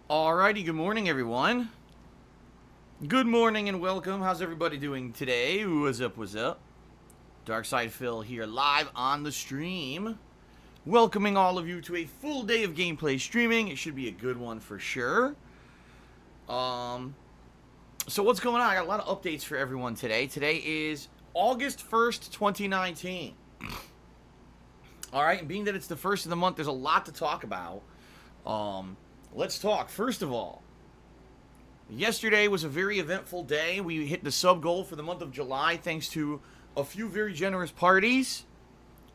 Alrighty, good morning, everyone. Good morning and welcome. How's everybody doing today? What's up, what's up? Darkside Phil here, live on the stream. Welcoming all of you to a full day of gameplay streaming. It should be a good one for sure. So what's going on? I got a lot of updates for everyone today. Today is August 1st, 2019. Alright, and being that it's the first of the month, there's a lot to talk about. Let's talk. First of all, yesterday was a very eventful day. We hit the sub goal for the month of July thanks to a few very generous parties.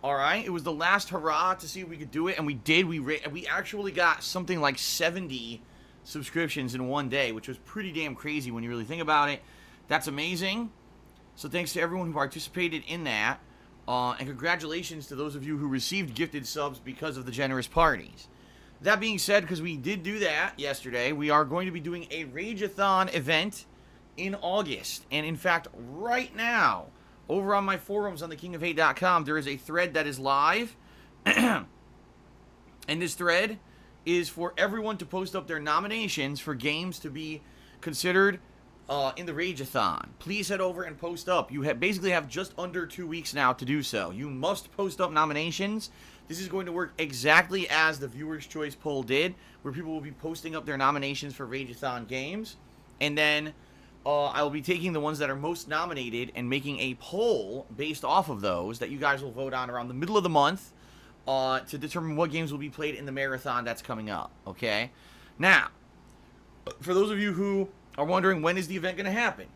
Alright, it was the last hurrah to see if we could do it, and we did. We actually got something like 70 subscriptions in one day, which was pretty damn crazy when you really think about it. That's amazing. So thanks to everyone who participated in that. And congratulations to those of you who received gifted subs because of the generous parties. That being said, because we did do that yesterday, we are going to be doing a Rageathon event in August. And in fact, right now, over on my forums on thekingofhate.com, there is a thread that is live. And this thread is for everyone to post up their nominations for games to be considered in the Rageathon. Please head over and post up. You basically have just under 2 weeks now to do so. You must post up nominations. This is going to work exactly as the Viewer's Choice poll did, where people will be posting up their nominations for Rageathon games. And then I will be taking the ones that are most nominated and making a poll based off of those that you guys will vote on around the middle of the month to determine what games will be played in the marathon that's coming up, okay? Now, for those of you who are wondering when is the event going to happen,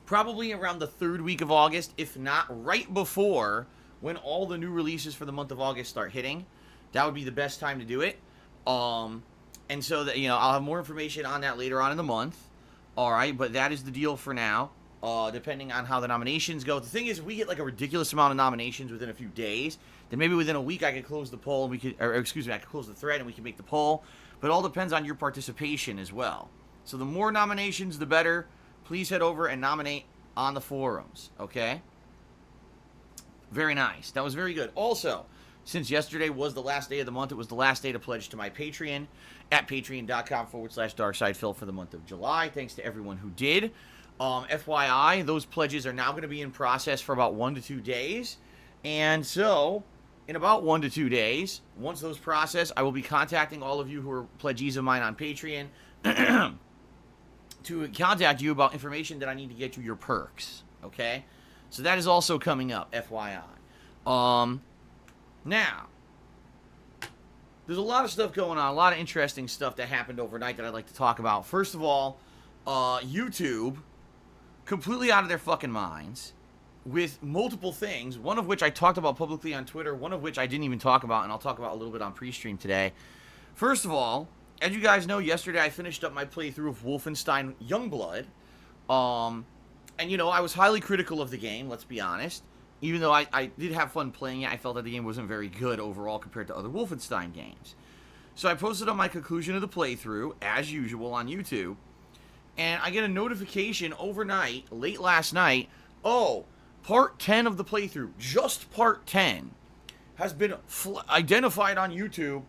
probably around the third week of August, if not right before when all the new releases for the month of August start hitting. That would be the best time to do it. And so that, I'll have more information on that later on in the month. All right, but that is the deal for now. Depending on how the nominations go. The thing is, if we get like a ridiculous amount of nominations within a few days, then maybe within a week I could close the poll and I could close the thread and we can make the poll. But it all depends on your participation as well. So the more nominations, the better. Please head over and nominate on the forums, okay? Very nice. That was very good. Also, since yesterday was the last day of the month, it was the last day to pledge to my Patreon at patreon.com/DarksidePhil for the month of July. Thanks to everyone who did. FYI, those pledges are now going to be in process for about 1 to 2 days. And so, in about 1 to 2 days, once those process, I will be contacting all of you who are pledgees of mine on Patreon to contact you about information that I need to get you your perks. Okay? So that is also coming up, FYI. Now, there's a lot of stuff going on, a lot of interesting stuff that happened overnight that I'd like to talk about. First of all, YouTube, completely out of their fucking minds, with multiple things, one of which I talked about publicly on Twitter, one of which I didn't even talk about, and I'll talk about a little bit on pre-stream today. First of all, as you guys know, yesterday I finished up my playthrough of Wolfenstein Youngblood. And, I was highly critical of the game, let's be honest. Even though I did have fun playing it, I felt that the game wasn't very good overall compared to other Wolfenstein games. So I posted up my conclusion of the playthrough, as usual, on YouTube. And I get a notification overnight, late last night, part 10 of the playthrough, just part 10, has been identified on YouTube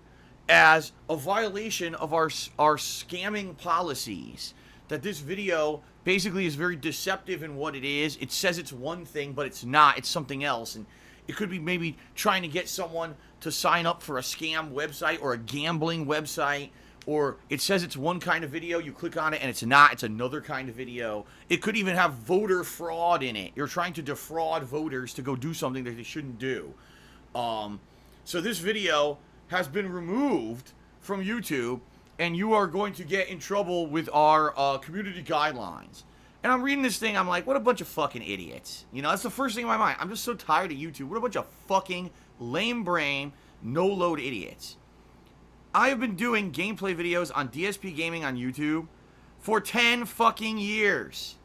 as a violation of our scamming policies. That this video basically is very deceptive in what it is. It says it's one thing, but it's not. It's something else. And it could be maybe trying to get someone to sign up for a scam website or a gambling website. Or it says it's one kind of video, you click on it and it's not, it's another kind of video. It could even have voter fraud in it. You're trying to defraud voters to go do something that they shouldn't do. So this video has been removed from YouTube, and you are going to get in trouble with our community guidelines. And I'm reading this thing, I'm like, what a bunch of fucking idiots. That's the first thing in my mind. I'm just so tired of YouTube. What a bunch of fucking lame brain, no-load idiots. I have been doing gameplay videos on DSPGaming on YouTube for 10 fucking years.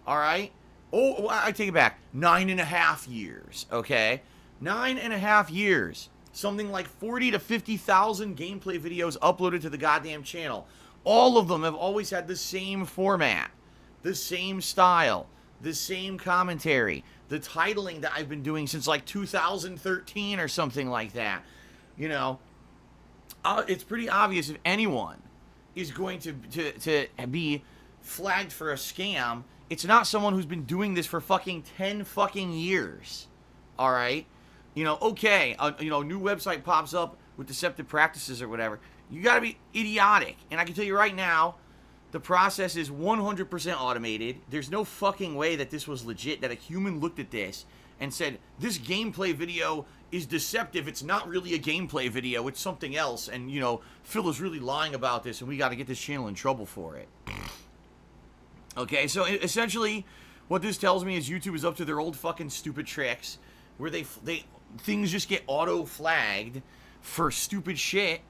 Alright? Oh, I take it back. 9.5 years, okay? 9.5 years. Something like 40 to 50,000 gameplay videos uploaded to the goddamn channel. All of them have always had the same format, the same style, the same commentary, the titling that I've been doing since like 2013 or something like that. It's pretty obvious if anyone is going to be flagged for a scam, it's not someone who's been doing this for fucking 10 fucking years. All right? You know, okay, a new website pops up with deceptive practices or whatever. You got to be idiotic. And I can tell you right now, the process is 100% automated. There's no fucking way that this was legit, that a human looked at this and said, this gameplay video is deceptive. It's not really a gameplay video. It's something else. And, you know, Phil is really lying about this, and we got to get this channel in trouble for it. Okay, so essentially, what this tells me is YouTube is up to their old fucking stupid tricks, where things just get auto-flagged for stupid shit,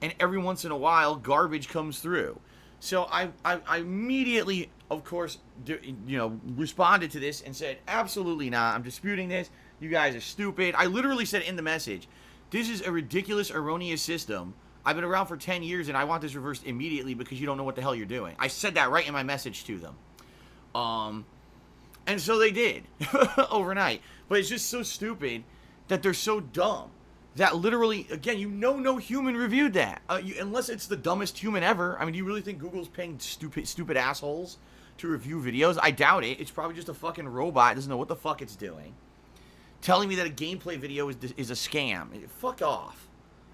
and every once in a while, garbage comes through. So I immediately, of course, responded to this and said, absolutely not. I'm disputing this. You guys are stupid. I literally said in the message, this is a ridiculous, erroneous system. I've been around for 10 years, and I want this reversed immediately because you don't know what the hell you're doing. I said that right in my message to them. And so they did overnight. But it's just so stupid that they're so dumb. That literally, again, no human reviewed that. Unless it's the dumbest human ever. I mean, do you really think Google's paying stupid assholes to review videos? I doubt it. It's probably just a fucking robot. It doesn't know what the fuck it's doing. Telling me that a gameplay video is a scam. Fuck off.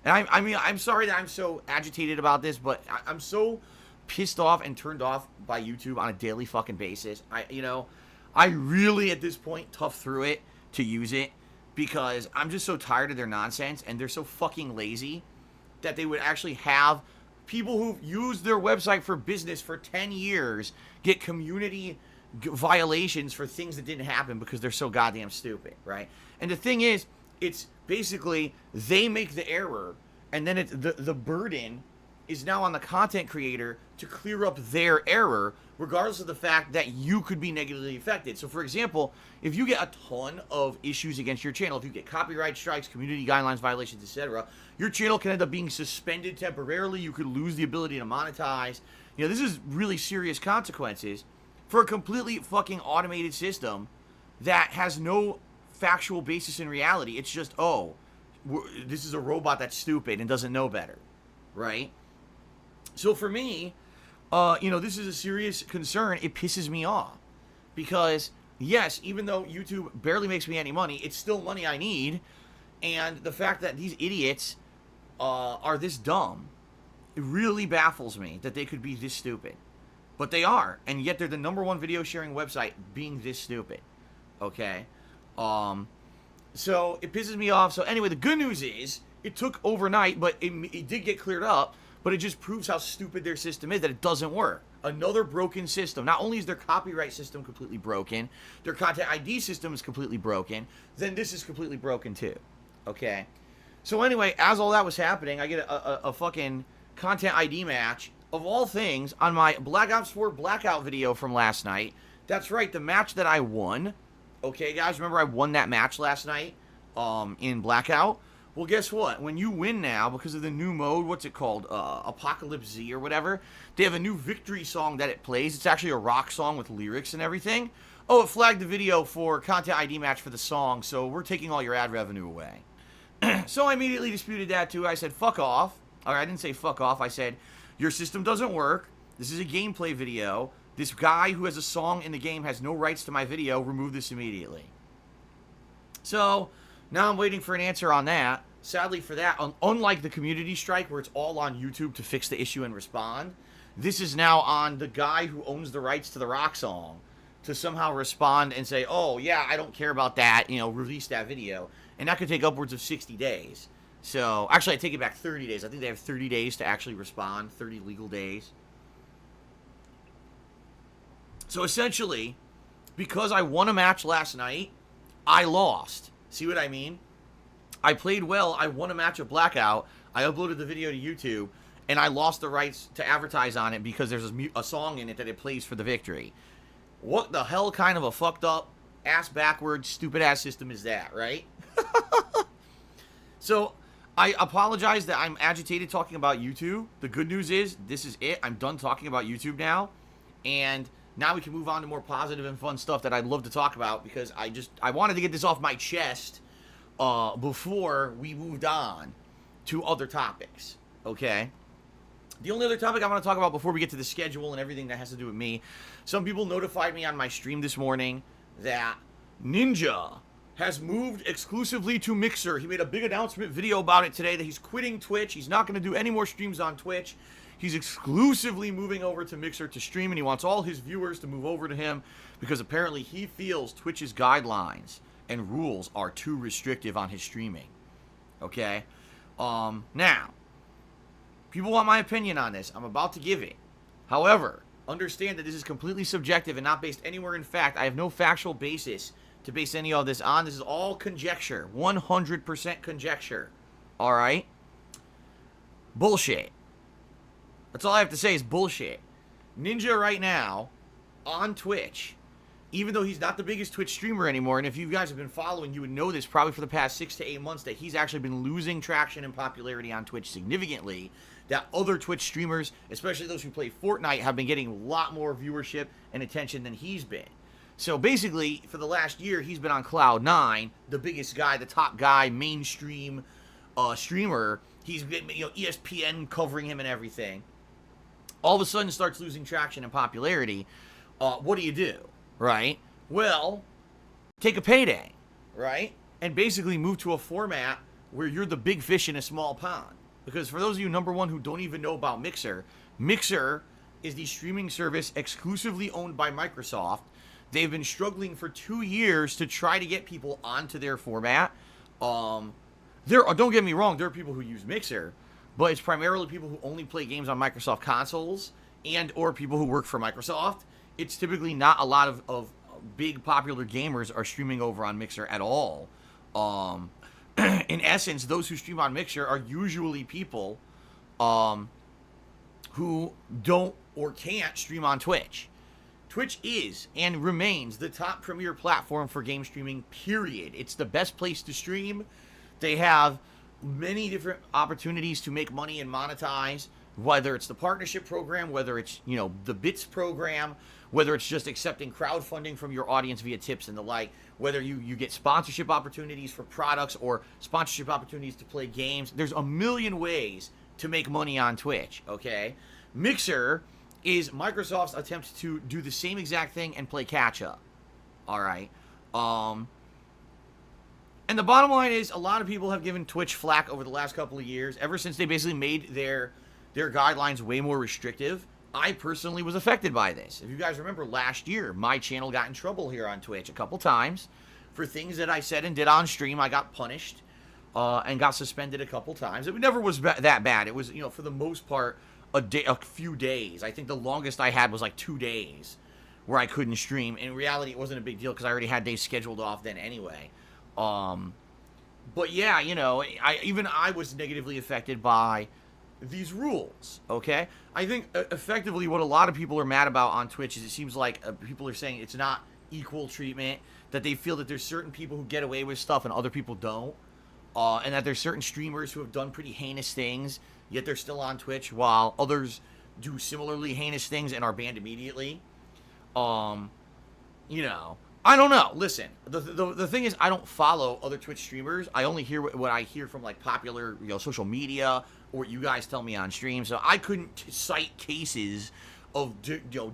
And I'm sorry that I'm so agitated about this, but I'm so pissed off and turned off by YouTube on a daily fucking basis. I really, at this point, tough through it to use it. Because I'm just so tired of their nonsense, and they're so fucking lazy that they would actually have people who've used their website for business for 10 years get community violations for things that didn't happen because they're so goddamn stupid, right? And the thing is, it's basically they make the error, and then the burden is now on the content creator to clear up their error, regardless of the fact that you could be negatively affected. So, for example, if you get a ton of issues against your channel, if you get copyright strikes, community guidelines violations, etc., your channel can end up being suspended temporarily. You could lose the ability to monetize. You know, this is really serious consequences for a completely fucking automated system that has no factual basis in reality. It's just, this is a robot that's stupid and doesn't know better, right? So for me, this is a serious concern. It pisses me off because, yes, even though YouTube barely makes me any money, it's still money I need. And the fact that these idiots are this dumb, it really baffles me that they could be this stupid. But they are, and yet they're the #1 video sharing website being this stupid. Okay? So it pisses me off. So anyway, the good news is it took overnight, but it did get cleared up. But it just proves how stupid their system is, that it doesn't work. Another broken system. Not only is their copyright system completely broken, their content ID system is completely broken, then this is completely broken too. Okay? So anyway, as all that was happening, I get a fucking content ID match, of all things, on my Black Ops 4 Blackout video from last night. That's right, the match that I won. Okay, guys, remember I won that match last night in Blackout? Well, guess what? When you win now, because of the new mode, what's it called? Apocalypse Z or whatever, they have a new victory song that it plays. It's actually a rock song with lyrics and everything. Oh, it flagged the video for content ID match for the song, so we're taking all your ad revenue away. So I immediately disputed that too. I said, fuck off. Or I didn't say fuck off. I said, your system doesn't work. This is a gameplay video. This guy who has a song in the game has no rights to my video. Remove this immediately. So now I'm waiting for an answer on that. Sadly for that, unlike the community strike where it's all on YouTube to fix the issue and respond, this is now on the guy who owns the rights to the rock song to somehow respond and say, oh, yeah, I don't care about that, release that video. And that could take upwards of 60 days. So, actually, I take it back 30 days. I think they have 30 days to actually respond, 30 legal days. So, essentially, because I won a match last night, I lost. See what I mean? I played well, I won a match of Blackout, I uploaded the video to YouTube, and I lost the rights to advertise on it because there's a song in it that it plays for the victory. What the hell kind of a fucked up, ass backwards, stupid ass system is that, right? So, I apologize that I'm agitated talking about YouTube. The good news is, this is it. I'm done talking about YouTube now. And now we can move on to more positive and fun stuff that I'd love to talk about because I wanted to get this off my chest before we moved on to other topics, okay? The only other topic I want to talk about before we get to the schedule and everything that has to do with me, some people notified me on my stream this morning that Ninja has moved exclusively to Mixer. He made a big announcement video about it today that he's quitting Twitch. He's not going to do any more streams on Twitch. He's exclusively moving over to Mixer to stream, and he wants all his viewers to move over to him because apparently he feels Twitch's guidelines and rules are too restrictive on his streaming. Okay? Now, people want my opinion on this. I'm about to give it. However, understand that this is completely subjective and not based anywhere in fact. I have no factual basis to base any of this on. This is all conjecture. 100% conjecture. Alright? Bullshit. That's all I have to say is bullshit. Ninja right now, on Twitch, even though he's not the biggest Twitch streamer anymore, and if you guys have been following, you would know this probably for the past 6 to 8 months, that he's actually been losing traction and popularity on Twitch significantly, that other Twitch streamers, especially those who play Fortnite, have been getting a lot more viewership and attention than he's been. So basically, for the last year, he's been on Cloud 9, the biggest guy, the top guy, mainstream streamer. He's been, ESPN covering him and everything. All of a sudden starts losing traction and popularity. What do? Right? Well, take a payday, right? And basically move to a format where you're the big fish in a small pond. Because for those of you, number one, who don't even know about Mixer, Mixer is the streaming service exclusively owned by Microsoft. They've been struggling for 2 years to try to get people onto their format. Don't get me wrong, there are people who use Mixer, but it's primarily people who only play games on Microsoft consoles and or people who work for Microsoft. It's typically not a lot of big popular gamers are streaming over on Mixer at all. In essence, those who stream on Mixer are usually people who don't or can't stream on Twitch. Twitch is and remains the top premier platform for game streaming, period. It's the best place to stream. They have many different opportunities to make money and monetize, whether it's the partnership program, whether it's, the bits program, whether it's just accepting crowdfunding from your audience via tips and the like, whether you get sponsorship opportunities for products or sponsorship opportunities to play games. There's a million ways to make money on Twitch, okay? Mixer is Microsoft's attempt to do the same exact thing and play catch-up, all right? And the bottom line is a lot of people have given Twitch flack over the last couple of years, ever since they basically made their guidelines way more restrictive. I personally was affected by this. If you guys remember last year, my channel got in trouble here on Twitch a couple times for things that I said and did on stream. I got punished and got suspended a couple times. It never was that bad. It was, for the most part, a few days. I think the longest I had was like 2 days where I couldn't stream. In reality, it wasn't a big deal because I already had days scheduled off then anyway. But yeah, I was negatively affected by these rules, okay? I think effectively what a lot of people are mad about on Twitch is it seems like people are saying it's not equal treatment, that they feel that there's certain people who get away with stuff and other people don't, and that there's certain streamers who have done pretty heinous things, yet they're still on Twitch, while others do similarly heinous things and are banned immediately. I don't know. Listen, the thing is, I don't follow other Twitch streamers. I only hear what I hear from like popular, social media or what you guys tell me on stream. So I couldn't cite cases of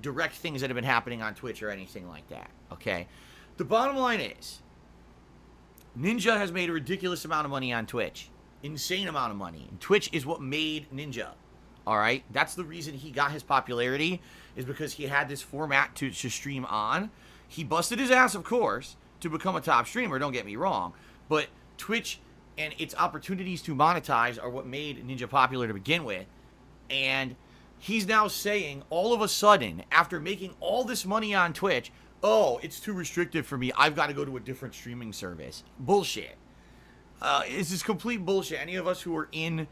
direct things that have been happening on Twitch or anything like that. Okay, the bottom line is, Ninja has made a ridiculous amount of money on Twitch, insane amount of money. And Twitch is what made Ninja. All right, that's the reason he got his popularity, is because he had this format to stream on. He busted his ass, of course, to become a top streamer, don't get me wrong. But Twitch and its opportunities to monetize are what made Ninja popular to begin with. And he's now saying, all of a sudden, after making all this money on Twitch, oh, it's too restrictive for me, I've got to go to a different streaming service. Bullshit. This is complete bullshit. Any of us who are in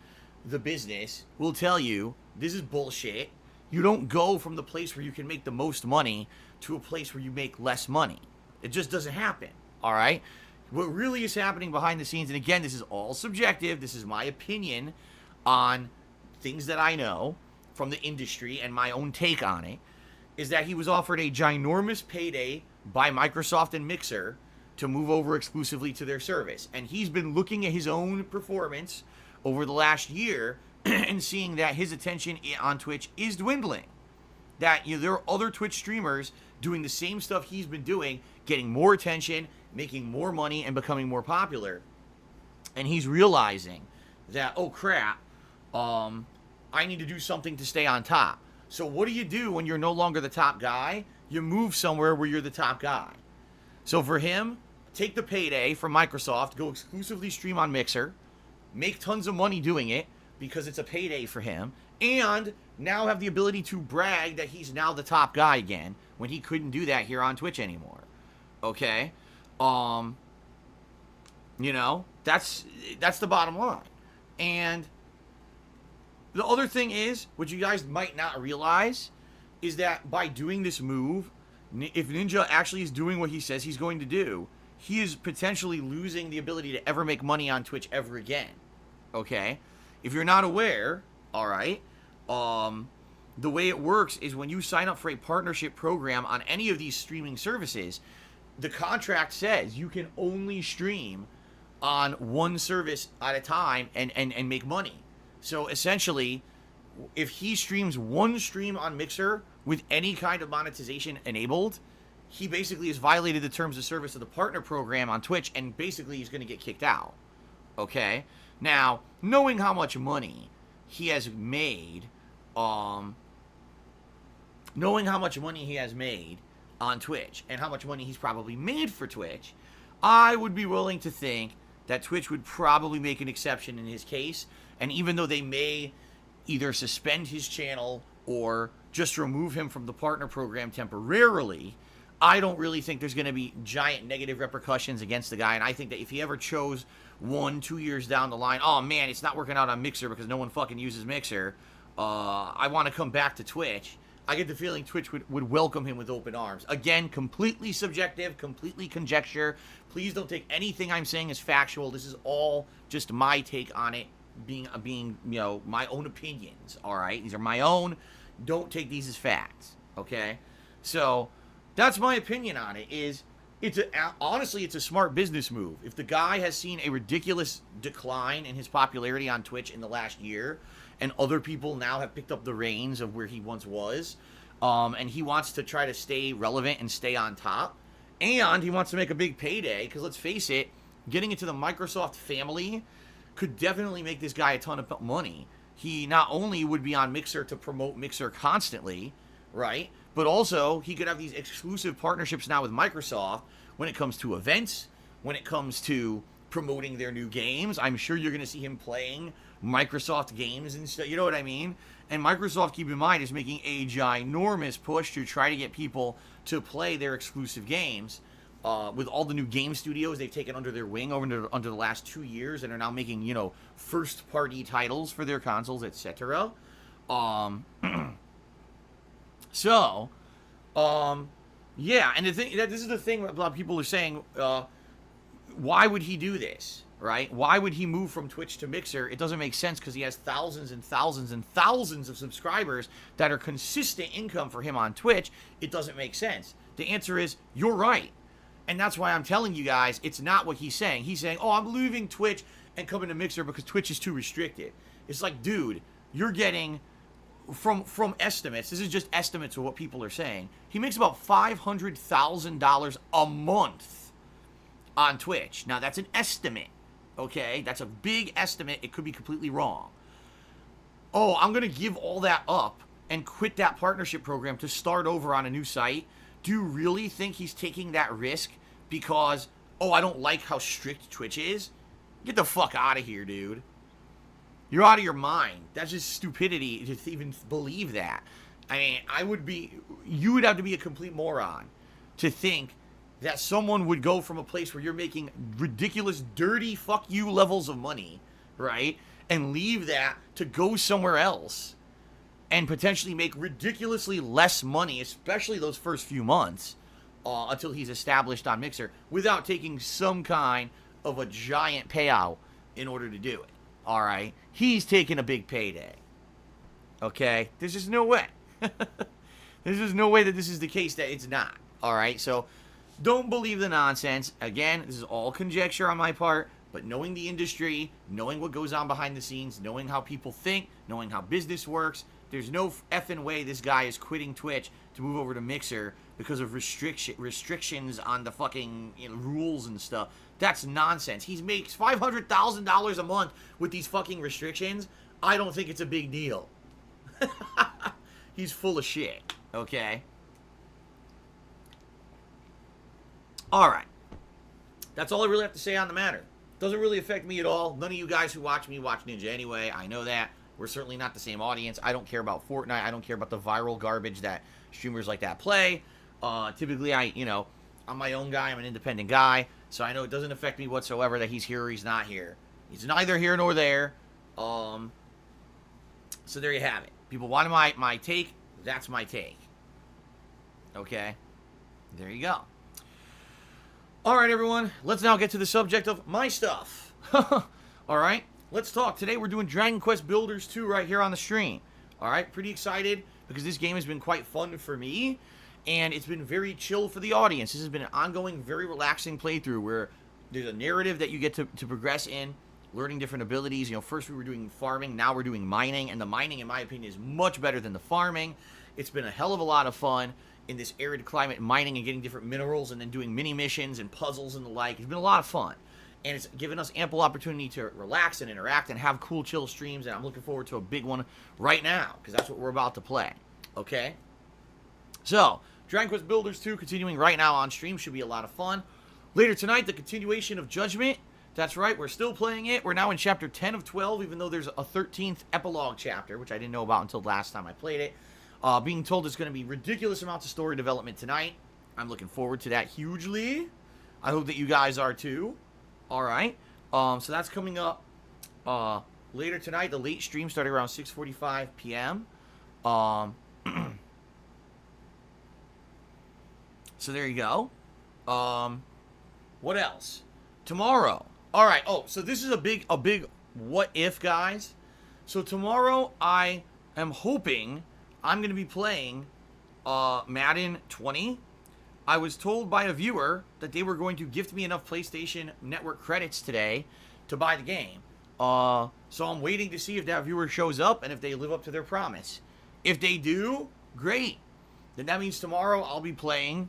the business will tell you, this is bullshit. You don't go from the place where you can make the most money to a place where you make less money. It just doesn't happen, all right? What really is happening behind the scenes, and again, this is all subjective, this is my opinion on things that I know from the industry and my own take on it, is that he was offered a ginormous payday by Microsoft and Mixer to move over exclusively to their service. And he's been looking at his own performance over the last year and seeing that his attention on Twitch is dwindling. That there are other Twitch streamers doing the same stuff he's been doing, getting more attention, making more money, and becoming more popular. And he's realizing that, oh crap, I need to do something to stay on top. So what do you do when you're no longer the top guy? You move somewhere where you're the top guy. So for him, take the payday from Microsoft, go exclusively stream on Mixer, make tons of money doing it because it's a payday for him, and now have the ability to brag that he's now the top guy again when he couldn't do that here on Twitch anymore. Okay? That's the bottom line. And the other thing is, what you guys might not realize, is that by doing this move, if Ninja actually is doing what he says he's going to do, he is potentially losing the ability to ever make money on Twitch ever again. Okay? If you're not aware, alright, the way it works is when you sign up for a partnership program on any of these streaming services, the contract says you can only stream on one service at a time and make money. So essentially, if he streams one stream on Mixer with any kind of monetization enabled, he basically has violated the terms of service of the partner program on Twitch, and basically he's going to get kicked out. Okay? Now, knowing how much money he has made, on Twitch, and how much money he's probably made for Twitch, I would be willing to think that Twitch would probably make an exception in his case, and even though they may either suspend his channel or just remove him from the partner program temporarily, I don't really think there's going to be giant negative repercussions against the guy. And I think that if he ever chose 1-2 years down the line, oh man, it's not working out on Mixer because no one fucking uses Mixer, I want to come back to Twitch, I get the feeling Twitch would welcome him with open arms. Again, completely subjective, completely conjecture. Please don't take anything I'm saying as factual. This is all just my take on it, being my own opinions, all right? These are my own. Don't take these as facts, okay? So that's my opinion on it. Honestly, it's a smart business move. If the guy has seen a ridiculous decline in his popularity on Twitch in the last year, and other people now have picked up the reins of where he once was, and he wants to try to stay relevant and stay on top, and he wants to make a big payday, because let's face it, getting into the Microsoft family could definitely make this guy a ton of money. He not only would be on Mixer to promote Mixer constantly, right, but also he could have these exclusive partnerships now with Microsoft when it comes to events, when it comes to promoting their new games. I'm sure you're going to see him playing Microsoft games and stuff, you know what I mean? And Microsoft, keep in mind, is making a ginormous push to try to get people to play their exclusive games. With all the new game studios they've taken under their wing under the last 2 years, and are now making, first-party titles for their consoles, etc. Yeah, and this is the thing a lot of people are saying, why would he do this, right? Why would he move from Twitch to Mixer? It doesn't make sense because he has thousands and thousands and thousands of subscribers that are consistent income for him on Twitch. It doesn't make sense. The answer is, you're right. And that's why I'm telling you guys, it's not what he's saying. He's saying, oh, I'm leaving Twitch and coming to Mixer because Twitch is too restricted. It's like, dude, you're getting, from estimates, this is just estimates of what people are saying, he makes about $500,000 a month on Twitch. Now, that's an estimate, okay? That's a big estimate. It could be completely wrong. Oh, I'm going to give all that up and quit that partnership program to start over on a new site? Do you really think he's taking that risk because, oh, I don't like how strict Twitch is? Get the fuck out of here, dude. You're out of your mind. That's just stupidity to even believe that. I mean, you would have to be a complete moron to think that someone would go from a place where you're making ridiculous, dirty, fuck you levels of money, right, and leave that to go somewhere else and potentially make ridiculously less money, especially those first few months, until he's established on Mixer, without taking some kind of a giant payout in order to do it. All right? He's taking a big payday. Okay? There's just no way. There's just no way that this is the case that it's not. All right? So don't believe the nonsense. Again, this is all conjecture on my part. But knowing the industry, knowing what goes on behind the scenes, knowing how people think, knowing how business works, there's no effing way this guy is quitting Twitch to move over to Mixer because of restrictions on the fucking rules and stuff. That's nonsense. He makes $500,000 a month with these fucking restrictions. I don't think it's a big deal. He's full of shit, okay? Alright. That's all I really have to say on the matter. Doesn't really affect me at all. None of you guys who watch me watch Ninja anyway. I know that. We're certainly not the same audience. I don't care about Fortnite. I don't care about the viral garbage that streamers like that play. Typically, I'm my own guy. I'm an independent guy. So I know it doesn't affect me whatsoever that he's here or he's not here. He's neither here nor there. So there you have it. People wanted my take. That's my take. Okay? There you go. Alright, everyone. Let's now get to the subject of my stuff. Alright? Let's talk. Today we're doing Dragon Quest Builders 2 right here on the stream. Alright? Pretty excited because this game has been quite fun for me. And it's been very chill for the audience. This has been an ongoing, very relaxing playthrough where there's a narrative that you get to progress in, learning different abilities. First we were doing farming, now we're doing mining. And the mining, in my opinion, is much better than the farming. It's been a hell of a lot of fun in this arid climate, mining and getting different minerals and then doing mini missions and puzzles and the like. It's been a lot of fun. And it's given us ample opportunity to relax and interact and have cool, chill streams. And I'm looking forward to a big one right now because that's what we're about to play. Okay? So, Dragon Quest Builders 2 continuing right now on stream. Should be a lot of fun. Later tonight, the continuation of Judgment. That's right, we're still playing it. We're now in Chapter 10 of 12, even though there's a 13th epilogue chapter, which I didn't know about until last time I played it. Being told there's going to be ridiculous amounts of story development tonight. I'm looking forward to that hugely. I hope that you guys are too. Alright. So that's coming up later tonight. The late stream starting around 6:45 p.m. So there you go. What else? Tomorrow. Alright. Oh, so this is a big what if, guys. So tomorrow I am hoping I'm going to be playing Madden 20. I was told by a viewer that they were going to gift me enough PlayStation Network credits today to buy the game. So I'm waiting to see if that viewer shows up and if they live up to their promise. If they do, great. Then that means tomorrow I'll be playing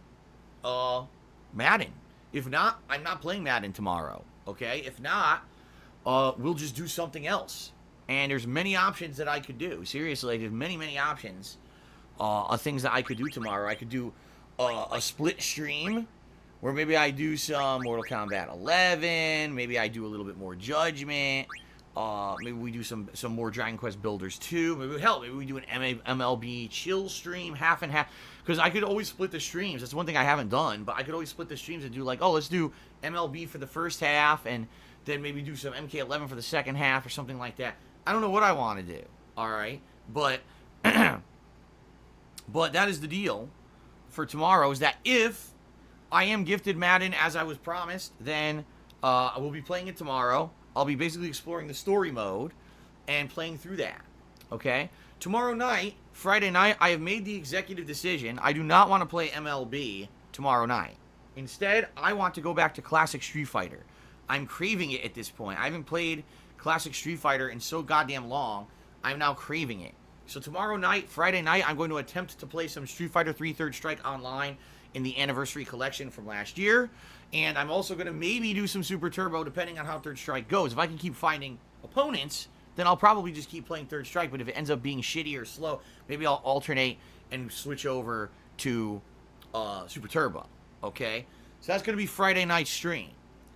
Madden. If not, I'm not playing Madden tomorrow. Okay? If not, we'll just do something else. And there's many options that I could do. Seriously, there's many options of things that I could do tomorrow. I could do a split stream where maybe I do some Mortal Kombat 11. Maybe I do a little bit more Judgment. Maybe we do some more Dragon Quest Builders 2. Maybe we do an MLB chill stream, half and half. Because I could always split the streams. That's one thing I haven't done. But I could always split the streams and do like, oh, let's do MLB for the first half. And then maybe do some MK11 for the second half or something like that. I don't know what I want to do. Alright? But, but that is the deal for tomorrow. Is that if I am gifted Madden as I was promised, then I will be playing it tomorrow. I'll be basically exploring the story mode and playing through that. Okay? Tomorrow night, Friday night, I have made the executive decision. I do not want to play MLB tomorrow night. Instead, I want to go back to Classic Street Fighter. I'm craving it at this point. I haven't played Classic Street Fighter in so goddamn long. I'm now craving it. So tomorrow night, Friday night, I'm going to attempt to play some Street Fighter 3 Third Strike online in the Anniversary Collection from last year. And I'm also going to maybe do some Super Turbo depending on how Third Strike goes. If I can keep finding opponents, then I'll probably just keep playing Third Strike. But if it ends up being shitty or slow, maybe I'll alternate and switch over to Super Turbo. Okay? So that's going to be Friday night stream.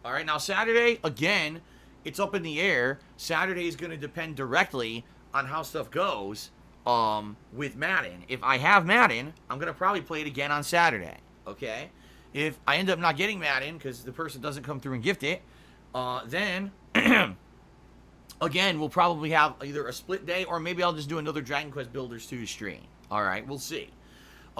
Alright, now Saturday, again, it's up in the air. Saturday is going to depend directly on how stuff goes with Madden. If I have Madden, I'm going to probably play it again on Saturday. Okay? If I end up not getting Madden because the person doesn't come through and gift it, then, again, we'll probably have either a split day or maybe I'll just do another Dragon Quest Builders 2 stream. Alright, we'll see.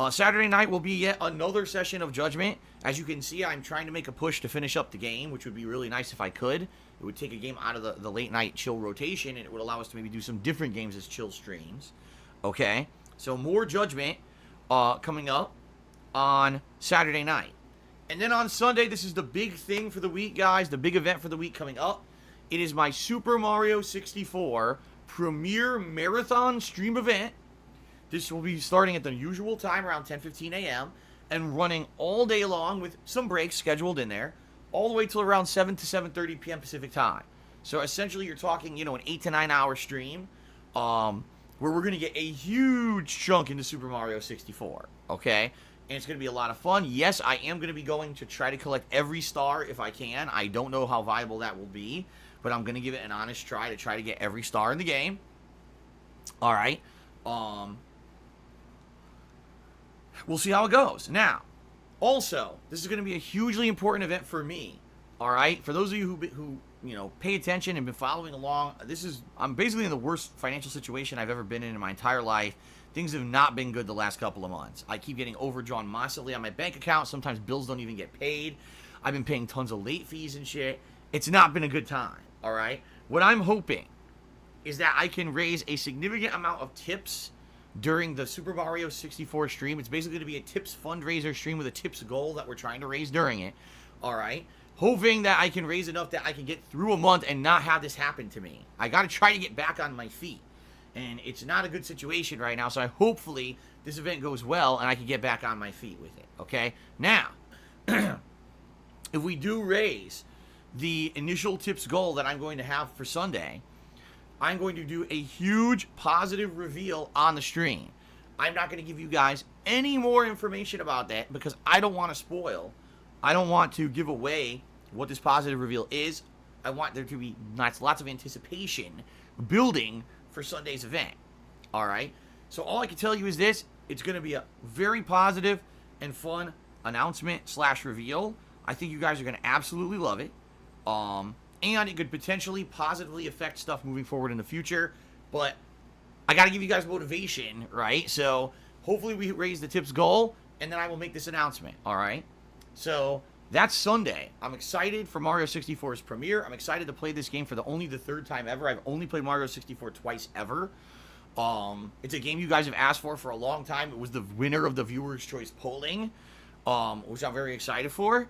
Saturday night will be yet another session of Judgment. As you can see, I'm trying to make a push to finish up the game, which would be really nice if I could. It would take a game out of the late night chill rotation, and it would allow us to maybe do some different games as chill streams. Okay? So more Judgment coming up on Saturday night. And then on Sunday, this is the big thing for the week, guys. The big event for the week coming up. It is my Super Mario 64 Premier Marathon stream event. This will be starting at the usual time, around 10:15 a.m., and running all day long with some breaks scheduled in there, all the way till around 7 to 7:30 p.m. Pacific time. So essentially, you're talking, an 8 to 9 hour stream, where we're going to get a huge chunk into Super Mario 64, okay? And it's going to be a lot of fun. Yes, I am going to be going to try to collect every star if I can. I don't know how viable that will be, but I'm going to give it an honest try to get every star in the game. All right. We'll see how it goes. Now, also, this is going to be a hugely important event for me. All right? For those of you who pay attention and been following along, I'm basically in the worst financial situation I've ever been in my entire life. Things have not been good the last couple of months. I keep getting overdrawn massively on my bank account. Sometimes bills don't even get paid. I've been paying tons of late fees and shit. It's not been a good time, all right? What I'm hoping is that I can raise a significant amount of tips during the Super Mario 64 stream. It's basically going to be a tips fundraiser stream with a tips goal that we're trying to raise during it, all right? Hoping that I can raise enough that I can get through a month and not have this happen to me. I got to try to get back on my feet. And it's not a good situation right now, so hopefully this event goes well and I can get back on my feet with it, okay? Now, if we do raise the initial tips goal that I'm going to have for Sunday, I'm going to do a huge positive reveal on the stream. I'm not going to give you guys any more information about that because I don't want to spoil. I don't want to give away what this positive reveal is. I want there to be lots of anticipation building for Sunday's event. All right? So all I can tell you is this. It's going to be a very positive and fun announcement / reveal. I think you guys are going to absolutely love it. And it could potentially positively affect stuff moving forward in the future. But I got to give you guys motivation, right? So hopefully we raise the tips goal, and then I will make this announcement. All right? So that's Sunday. I'm excited for Mario 64's premiere. I'm excited to play this game for only the third time ever. I've only played Mario 64 twice ever. It's a game you guys have asked for a long time. It was the winner of the Viewer's Choice polling, which I'm very excited for.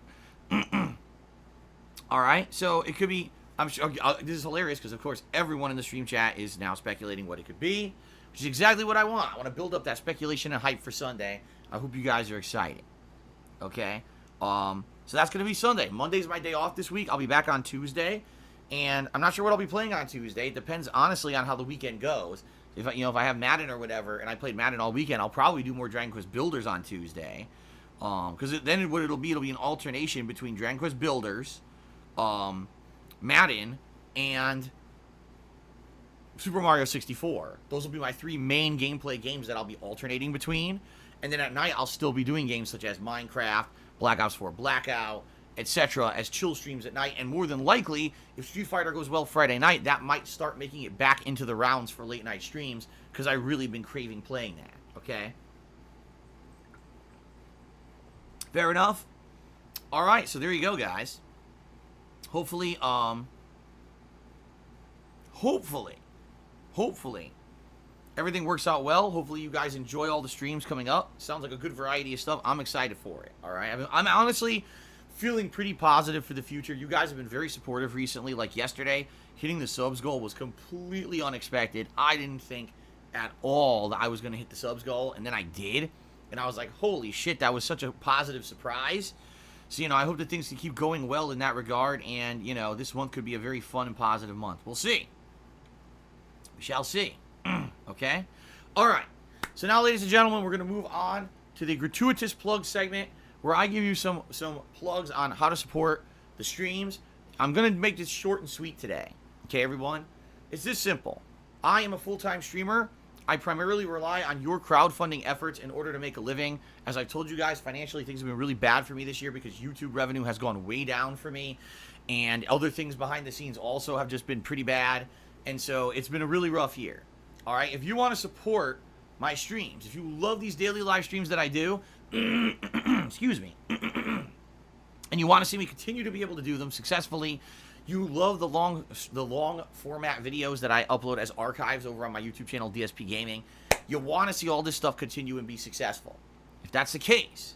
All right, so it could be. I'm sure this is hilarious because, of course, everyone in the stream chat is now speculating what it could be, which is exactly what I want. I want to build up that speculation and hype for Sunday. I hope you guys are excited. Okay. So that's going to be Sunday. Monday's my day off this week. I'll be back on Tuesday. And I'm not sure what I'll be playing on Tuesday. It depends, honestly, on how the weekend goes. If I have Madden or whatever, and I played Madden all weekend, I'll probably do more Dragon Quest Builders on Tuesday. Because then what it'll be an alternation between Dragon Quest Builders, Madden, and Super Mario 64. Those will be my 3 main gameplay games that I'll be alternating between. And then at night, I'll still be doing games such as Minecraft, Black Ops 4 Blackout, etc. as chill streams at night. And more than likely, if Street Fighter goes well Friday night, that might start making it back into the rounds for late night streams because I've really been craving playing that, okay? Fair enough? All right, so there you go, guys. Hopefully, everything works out well. Hopefully you guys enjoy all the streams coming up. Sounds like a good variety of stuff. I'm excited for it, all right? I'm honestly feeling pretty positive for the future. You guys have been very supportive recently. Like yesterday, hitting the subs goal was completely unexpected. I didn't think at all that I was going to hit the subs goal, and then I did. And I was like, holy shit, that was such a positive surprise. So, I hope that things can keep going well in that regard. And, this month could be a very fun and positive month. We'll see. We shall see. Okay? All right. So now, ladies and gentlemen, we're going to move on to the gratuitous plug segment where I give you some plugs on how to support the streams. I'm going to make this short and sweet today. Okay, everyone? It's this simple. I am a full-time streamer. I primarily rely on your crowdfunding efforts in order to make a living. As I've told you guys, financially, things have been really bad for me this year because YouTube revenue has gone way down for me. And other things behind the scenes also have just been pretty bad. And so it's been a really rough year. All right? If you want to support my streams, if you love these daily live streams that I do, excuse me, and you want to see me continue to be able to do them successfully, you love the long format videos that I upload as archives over on my YouTube channel, DSPGaming, you want to see all this stuff continue and be successful. If that's the case,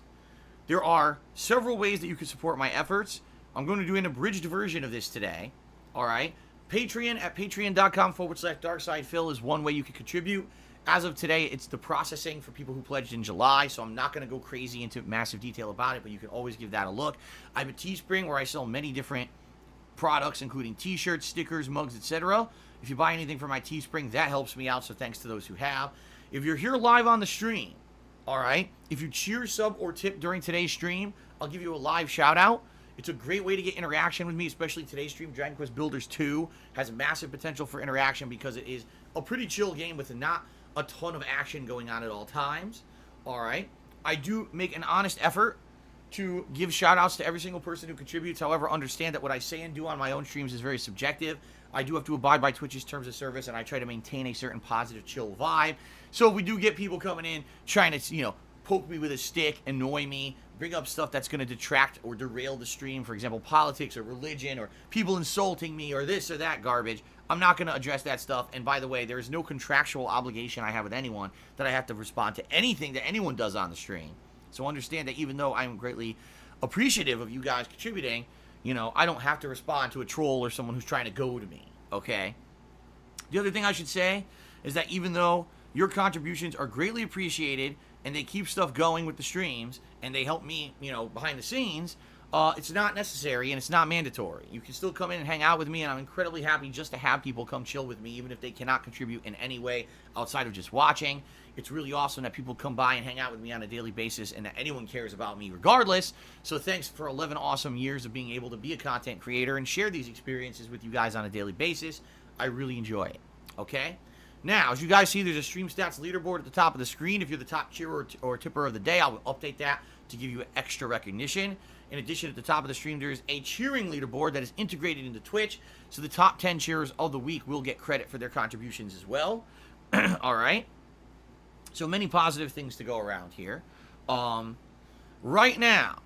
there are several ways that you can support my efforts. I'm going to do an abridged version of this today. All right. Patreon at patreon.com/DarksidePhil is one way you can contribute. As of today, it's the processing for people who pledged in July, so I'm not going to go crazy into massive detail about it, but you can always give that a look. I have a Teespring where I sell many different products, including t-shirts, stickers, mugs, etc. If you buy anything from my Teespring, that helps me out, so thanks to those who have. If you're here live on the stream, all right, if you cheer, sub, or tip during today's stream, I'll give you a live shout-out. It's a great way to get interaction with me, especially today's stream. Dragon Quest Builders 2 has massive potential for interaction because it is a pretty chill game with not a ton of action going on at all times. All right. I do make an honest effort to give shout-outs to every single person who contributes. However, understand that what I say and do on my own streams is very subjective. I do have to abide by Twitch's terms of service, and I try to maintain a certain positive, chill vibe. So we do get people coming in trying to, poke me with a stick, annoy me, bring up stuff that's going to detract or derail the stream. For example, politics or religion or people insulting me or this or that garbage. I'm not going to address that stuff. And by the way, there is no contractual obligation I have with anyone that I have to respond to anything that anyone does on the stream. So understand that even though I'm greatly appreciative of you guys contributing, I don't have to respond to a troll or someone who's trying to go to me, okay? The other thing I should say is that even though your contributions are greatly appreciated and they keep stuff going with the streams and they help me, behind the scenes, it's not necessary and it's not mandatory. You can still come in and hang out with me, and I'm incredibly happy just to have people come chill with me, even if they cannot contribute in any way outside of just watching. It's really awesome that people come by and hang out with me on a daily basis and that anyone cares about me regardless. So thanks for 11 awesome years of being able to be a content creator and share these experiences with you guys on a daily basis. I really enjoy it, okay? Now, as you guys see, there's a Stream Stats leaderboard at the top of the screen. If you're the top cheerer or tipper of the day, I'll update that to give you extra recognition. In addition, at the top of the stream, there's a cheering leaderboard that is integrated into Twitch, so the top 10 cheerers of the week will get credit for their contributions as well. All right? So many positive things to go around here. Right now,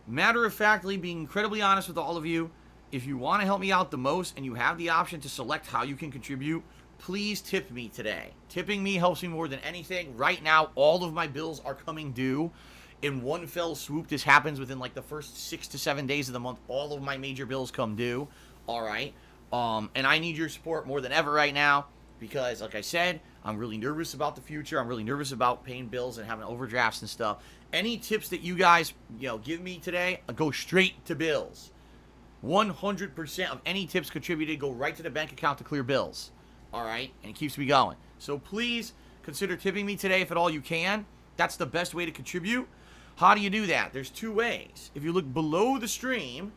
matter-of-factly, being incredibly honest with all of you, if you want to help me out the most and you have the option to select how you can contribute, please tip me today. Tipping me helps me more than anything. Right now, all of my bills are coming due in one fell swoop. This happens within like the first 6 to 7 days of the month. All of my major bills come due. All right. And I need your support more than ever right now because, like I said, I'm really nervous about the future. I'm really nervous about paying bills and having overdrafts and stuff. Any tips that you guys, give me today, go straight to bills. 100% of any tips contributed go right to the bank account to clear bills. All right, and it keeps me going. So please consider tipping me today if at all you can. That's the best way to contribute. How do you do that? There's two ways. If you look below the stream,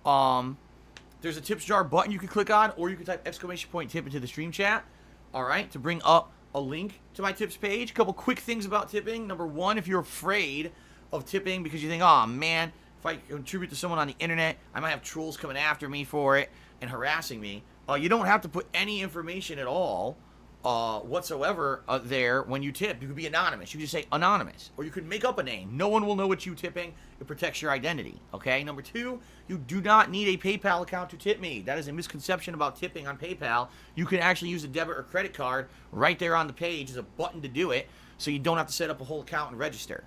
there's a tips jar button you can click on, or you can type !tip into the stream chat, all right, to bring up a link to my tips page. A couple quick things about tipping. Number one, if you're afraid of tipping because you think, oh man, if I contribute to someone on the internet, I might have trolls coming after me for it and harassing me. You don't have to put any information at all whatsoever there when you tip. You could be anonymous. You can just say anonymous. Or you could make up a name. No one will know it's you tipping. It protects your identity. Okay? Number two, you do not need a PayPal account to tip me. That is a misconception about tipping on PayPal. You can actually use a debit or credit card right there on the page. There's a button to do it, so you don't have to set up a whole account and register.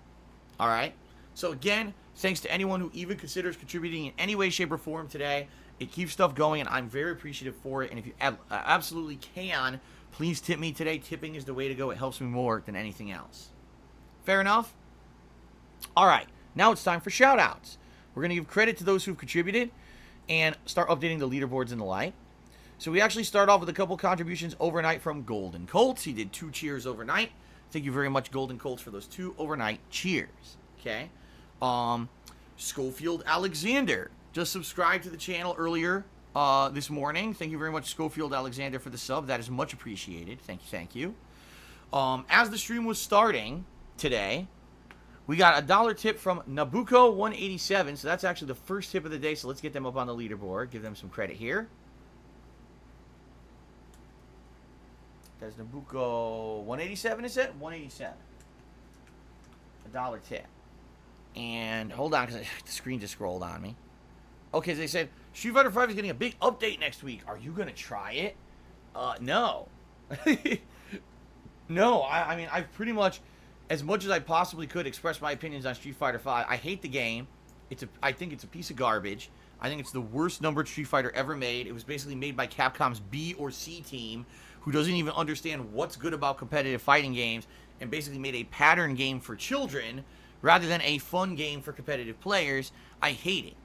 All right? So again, thanks to anyone who even considers contributing in any way, shape, or form today. It keeps stuff going, and I'm very appreciative for it. And if you absolutely can, please tip me today. Tipping is the way to go. It helps me more than anything else. Fair enough? All right. Now it's time for shout-outs. We're going to give credit to those who've contributed and start updating the leaderboards and the like. So we actually start off with a couple contributions overnight from Golden Colts. He did 2 cheers overnight. Thank you very much, Golden Colts, for those 2 overnight cheers. Okay? Schofield Alexander just subscribed to the channel earlier this morning. Thank you very much, Schofield Alexander, for the sub. That is much appreciated. Thank you. As the stream was starting today, we got a $1 tip from Nabucco187. So that's actually the first tip of the day. So let's get them up on the leaderboard. Give them some credit here. That's Nabucco187, is it? 187. $1 tip. And hold on, because the screen just scrolled on me. Okay, so they said, Street Fighter 5 is getting a big update next week. Are you going to try it? No. No, I mean, I've pretty much as much as I possibly could express my opinions on Street Fighter V. I hate the game. I think it's a piece of garbage. I think it's the worst numbered Street Fighter ever made. It was basically made by Capcom's B or C team, who doesn't even understand what's good about competitive fighting games, and basically made a pattern game for children rather than a fun game for competitive players. I hate it.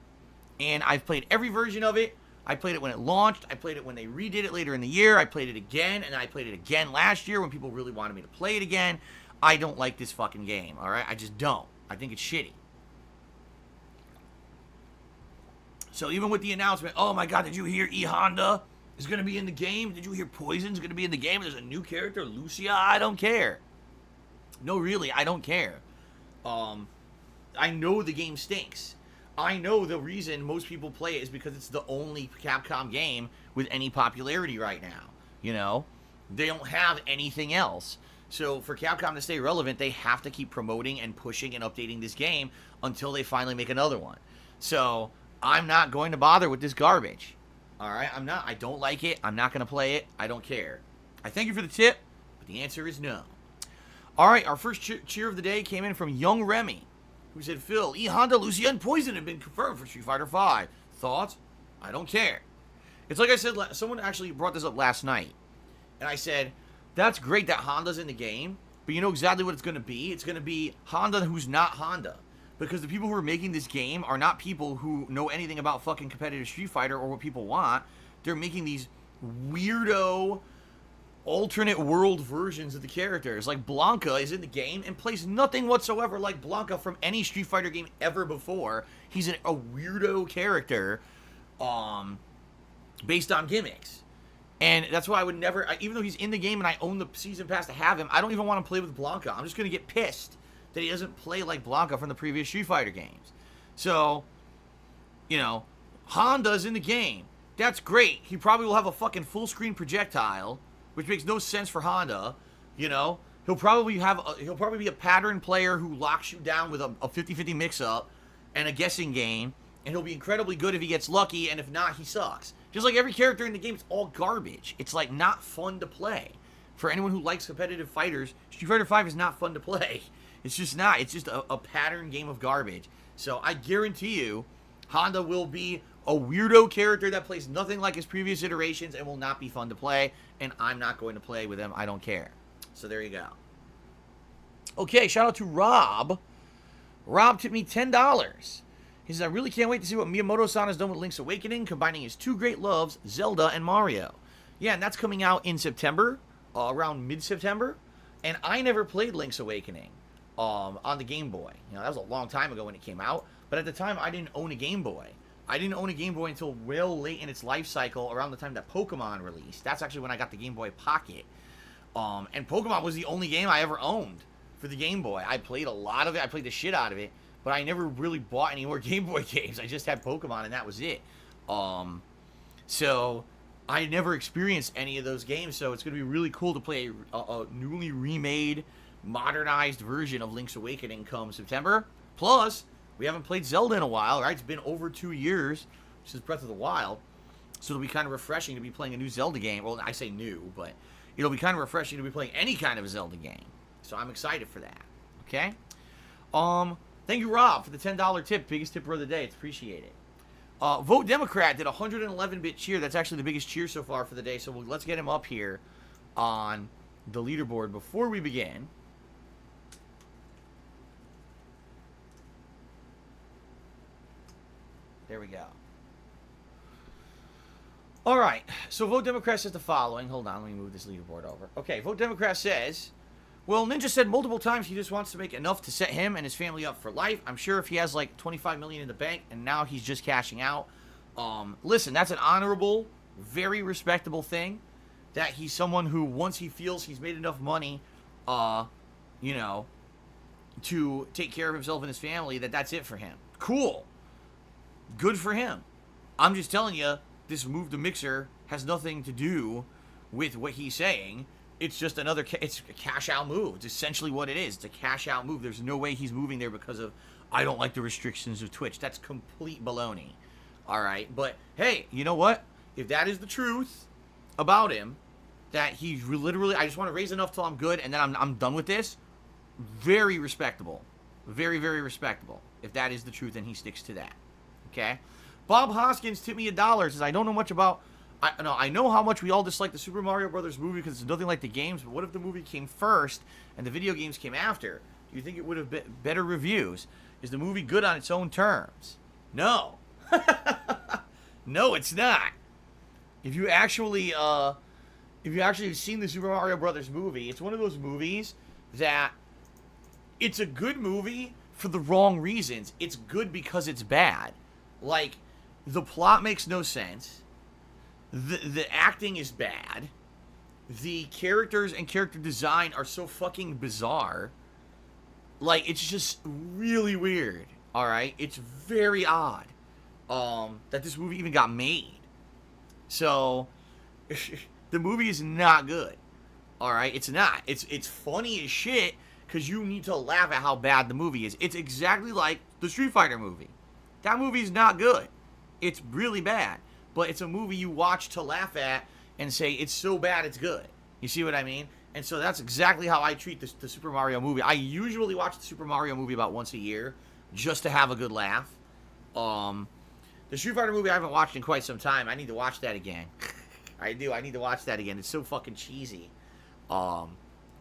And I've played every version of it. I played it when it launched. I played it when they redid it later in the year. I played it again, and I played it again last year when people really wanted me to play it again. I don't like this fucking game, alright? I just don't. I think it's shitty. So even with the announcement, oh my god, did you hear E Honda is going to be in the game? Did you hear Poison's going to be in the game? There's a new character, Lucia? I don't care. No, really, I don't care. I know the game stinks. I know the reason most people play it is because it's the only Capcom game with any popularity right now. You know? They don't have anything else. So for Capcom to stay relevant, they have to keep promoting and pushing and updating this game until they finally make another one. So I'm not going to bother with this garbage. Alright? I'm not. I don't like it. I'm not going to play it. I don't care. I thank you for the tip, but the answer is no. Alright, our first cheer of the day came in from Young Remy, who said, Phil, E Honda, Lucia, and Poison have been confirmed for Street Fighter V. Thoughts? I don't care. It's like I said, someone actually brought this up last night, and I said, that's great that Honda's in the game, but you know exactly what it's going to be? It's going to be Honda who's not Honda. Because the people who are making this game are not people who know anything about fucking competitive Street Fighter or what people want. They're making these weirdo alternate world versions of the characters. Like Blanka is in the game and plays nothing whatsoever like Blanka from any Street Fighter game ever before. He's a weirdo character based on gimmicks. And that's why I would never, even though he's in the game and I own the season pass to have him, I don't even want to play with Blanka. I'm just going to get pissed that he doesn't play like Blanka from the previous Street Fighter games. So, you know, Honda's in the game. That's great. He probably will have a fucking full screen projectile, which makes no sense for Honda. You know, he'll probably be a pattern player who locks you down with a 50-50 mix-up and a guessing game, and he'll be incredibly good if he gets lucky, and if not, he sucks. Just like every character in the game, it's all garbage. It's like not fun to play. For anyone who likes competitive fighters, Street Fighter V is not fun to play. It's just not. It's just a pattern game of garbage. So I guarantee you, Honda will be a weirdo character that plays nothing like his previous iterations and will not be fun to play. And I'm not going to play with him. I don't care. So there you go. Okay, shout out to Rob. Rob tipped me $10. He says, I really can't wait to see what Miyamoto-san has done with Link's Awakening, combining his two great loves, Zelda and Mario. Yeah, and that's coming out in September, around mid-September. And I never played Link's Awakening on the Game Boy. You know, that was a long time ago when it came out. But at the time, I didn't own a Game Boy. I didn't own a Game Boy until well late in its life cycle, around the time that Pokemon released. That's actually when I got the Game Boy Pocket. And Pokemon was the only game I ever owned for the Game Boy. I played a lot of it. I played the shit out of it. But I never really bought any more Game Boy games. I just had Pokemon, and that was it. So I never experienced any of those games. So it's going to be really cool to play a newly remade, modernized version of Link's Awakening come September. Plus, we haven't played Zelda in a while, right? It's been over 2 years since Breath of the Wild. So it'll be kind of refreshing to be playing a new Zelda game. Well, I say new, but it'll be kind of refreshing to be playing any kind of a Zelda game. So I'm excited for that. Okay? Thank you, Rob, for the $10 tip. Biggest tipper of the day. It's appreciated. Vote Democrat did a 111-bit cheer. That's actually the biggest cheer so far for the day. So let's get him up here on the leaderboard before we begin. There we go. All right. So Vote Democrat says the following. Hold on. Let me move this leaderboard over. Okay. Vote Democrat says, well, Ninja said multiple times he just wants to make enough to set him and his family up for life. I'm sure if he has like $25 million in the bank and now he's just cashing out. Listen, that's an honorable, very respectable thing. That he's someone who, once he feels he's made enough money, you know, to take care of himself and his family, that's it for him. Cool. Good for him. I'm just telling you, this move to Mixer has nothing to do with what he's saying. It's just another, it's a cash out move. It's essentially what it is. It's a cash out move. There's no way he's moving there because of, I don't like the restrictions of Twitch. That's complete baloney. All right. But hey, you know what? If that is the truth about him, that he's literally, I just want to raise enough till I'm good and then I'm done with this. very respectable. Very, very respectable. If that is the truth, and he sticks to that. Okay? Bob Hoskins tipped me $1. Says, I don't know much about... I know how much we all dislike the Super Mario Brothers movie because it's nothing like the games, but what if the movie came first and the video games came after? Do you think it would have been better reviews? Is the movie good on its own terms? No. No, it's not. If you actually have seen the Super Mario Brothers movie, it's one of those movies that it's a good movie for the wrong reasons. It's good because it's bad. Like, the plot makes no sense. The acting is bad. The characters and character design are so fucking bizarre. Like, it's just really weird. Alright? It's very odd that this movie even got made. So, the movie is not good. Alright? It's not. It's funny as shit because you need to laugh at how bad the movie is. It's exactly like the Street Fighter movie. That movie is not good. It's really bad. But it's a movie you watch to laugh at and say, it's so bad it's good. You see what I mean? And so that's exactly how I treat the Super Mario movie. I usually watch the Super Mario movie about once a year just to have a good laugh. The Street Fighter movie I haven't watched in quite some time. I need to watch that again. I do. I need to watch that again. It's so fucking cheesy. I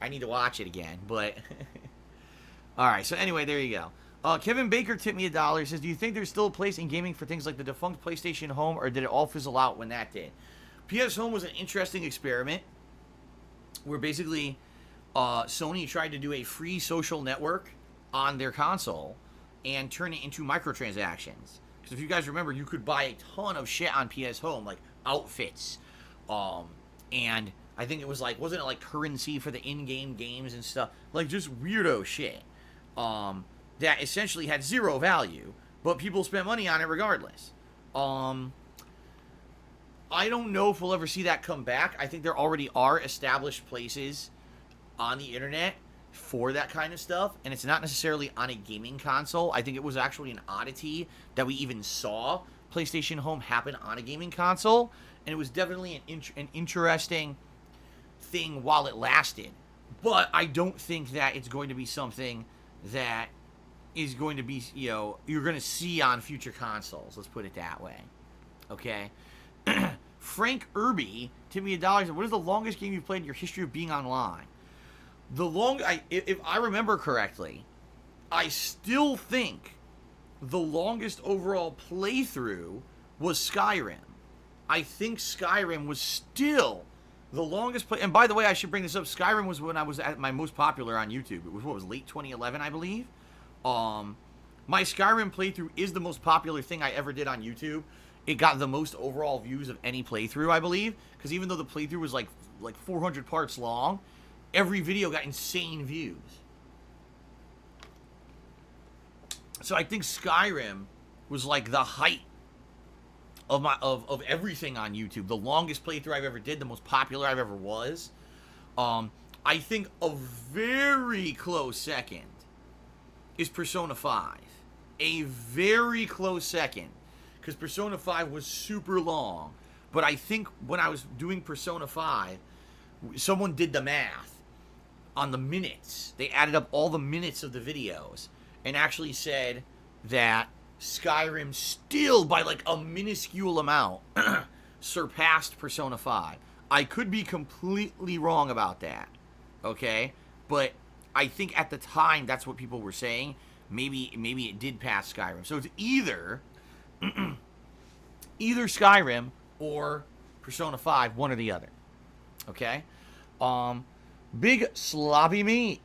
need to watch it again. But, alright. So anyway, there you go. Kevin Baker tipped me $1. Says, do you think there's still a place in gaming for things like the defunct PlayStation Home, or did it all fizzle out when that did? PS Home was an interesting experiment where basically Sony tried to do a free social network on their console and turn it into microtransactions. Because if you guys remember, you could buy a ton of shit on PS Home, like outfits, and I think it was like, wasn't it like currency for the in-game games and stuff? Like just weirdo shit. That essentially had zero value, but people spent money on it regardless. I don't know if we'll ever see that come back. I think there already are established places on the internet for that kind of stuff, and it's not necessarily on a gaming console. I think it was actually an oddity that we even saw PlayStation Home happen on a gaming console, and it was definitely an interesting thing while it lasted. But I don't think that it's going to be something that is going to be, you're going to see on future consoles. Let's put it that way. Okay? Frank Irby, tipped me $1. What is the longest game you've played in your history of being online? If I remember correctly, I still think the longest overall playthrough was Skyrim. I think Skyrim was still the longest play. And by the way, I should bring this up. Skyrim was when I was at my most popular on YouTube. It was late 2011, I believe. My Skyrim playthrough is the most popular thing I ever did on YouTube. It got the most overall views of any playthrough, I believe, because even though the playthrough was like 400 parts long, every video got insane views. So I think Skyrim was like the height of everything on YouTube. The longest playthrough I've ever did, the most popular I've ever was. I think a very close second is Persona 5. A very close second. Because Persona 5 was super long. But I think when I was doing Persona 5, someone did the math on the minutes. They added up all the minutes of the videos and actually said that Skyrim still, by like a minuscule amount, surpassed Persona 5. I could be completely wrong about that. Okay? But I think at the time that's what people were saying. Maybe it did pass Skyrim. So it's either Skyrim or Persona 5, one or the other. Okay? Big Sloppy Meat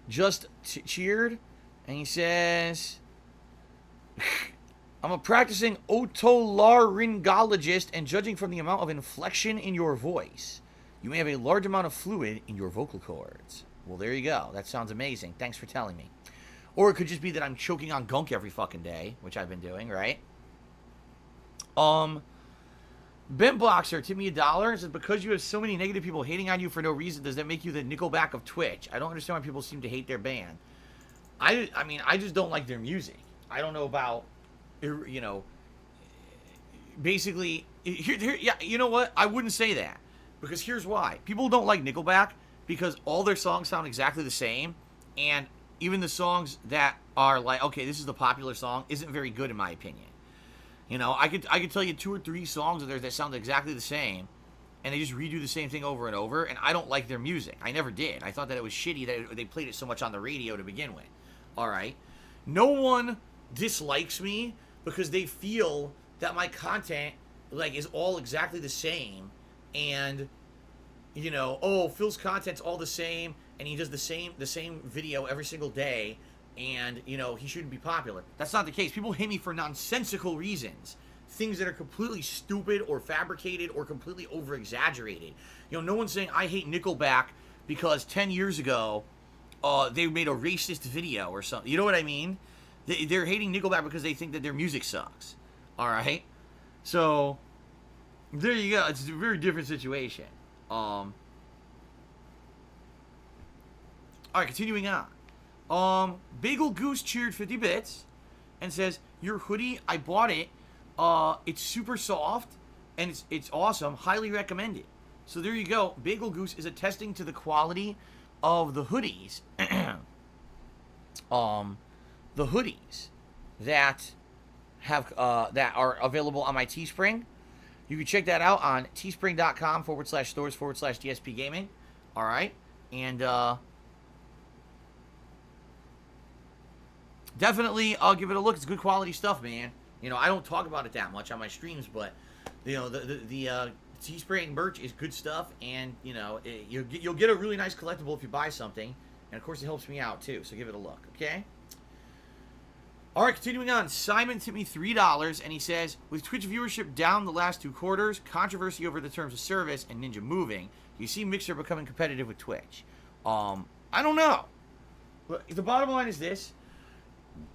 just cheered, and he says, I'm a practicing otolaryngologist, and judging from the amount of inflection in your voice, you may have a large amount of fluid in your vocal cords. Well, there you go. That sounds amazing. Thanks for telling me. Or it could just be that I'm choking on gunk every fucking day, which I've been doing, right? Ben Bloxer tipped me $1. Says, because you have so many negative people hating on you for no reason, does that make you the Nickelback of Twitch? I don't understand why people seem to hate their band. I mean, I just don't like their music. I don't know about, basically, yeah, you know what? I wouldn't say that. Because here's why. People don't like Nickelback because all their songs sound exactly the same. And even the songs that are like, okay, this is the popular song, isn't very good in my opinion. You know, I could tell you 2 or 3 songs of theirs that sound exactly the same, and they just redo the same thing over and over, and I don't like their music. I never did. I thought that it was shitty that they played it so much on the radio to begin with. Alright? No one dislikes me because they feel that my content, like, is all exactly the same, and, you know, oh, Phil's content's all the same, and he does the same video every single day, and, you know, he shouldn't be popular. That's not the case. People hate me for nonsensical reasons. Things that are completely stupid or fabricated or completely over-exaggerated. You know, no one's saying I hate Nickelback because 10 years ago, they made a racist video or something. You know what I mean? They're hating Nickelback because they think that their music sucks. Alright? So, there you go. It's a very different situation. Alright, continuing on. Bagel Goose cheered 50 bits and says, your hoodie, I bought it. It's super soft and it's awesome. Highly recommend it. So there you go. Bagel Goose is attesting to the quality of the hoodies. The hoodies that have that are available on my Teespring. You can check that out on teespring.com/stores/DSPGaming. All right, and definitely I'll give it a look. It's good quality stuff, man. You know, I don't talk about it that much on my streams, but you know, the Teespring merch is good stuff, and you know, you'll get a really nice collectible if you buy something, and of course it helps me out too. So give it a look, okay? All right, continuing on. Simon tipped me $3, and he says, with Twitch viewership down the last 2 quarters, controversy over the terms of service, and Ninja moving, do you see Mixer becoming competitive with Twitch? I don't know. But the bottom line is this.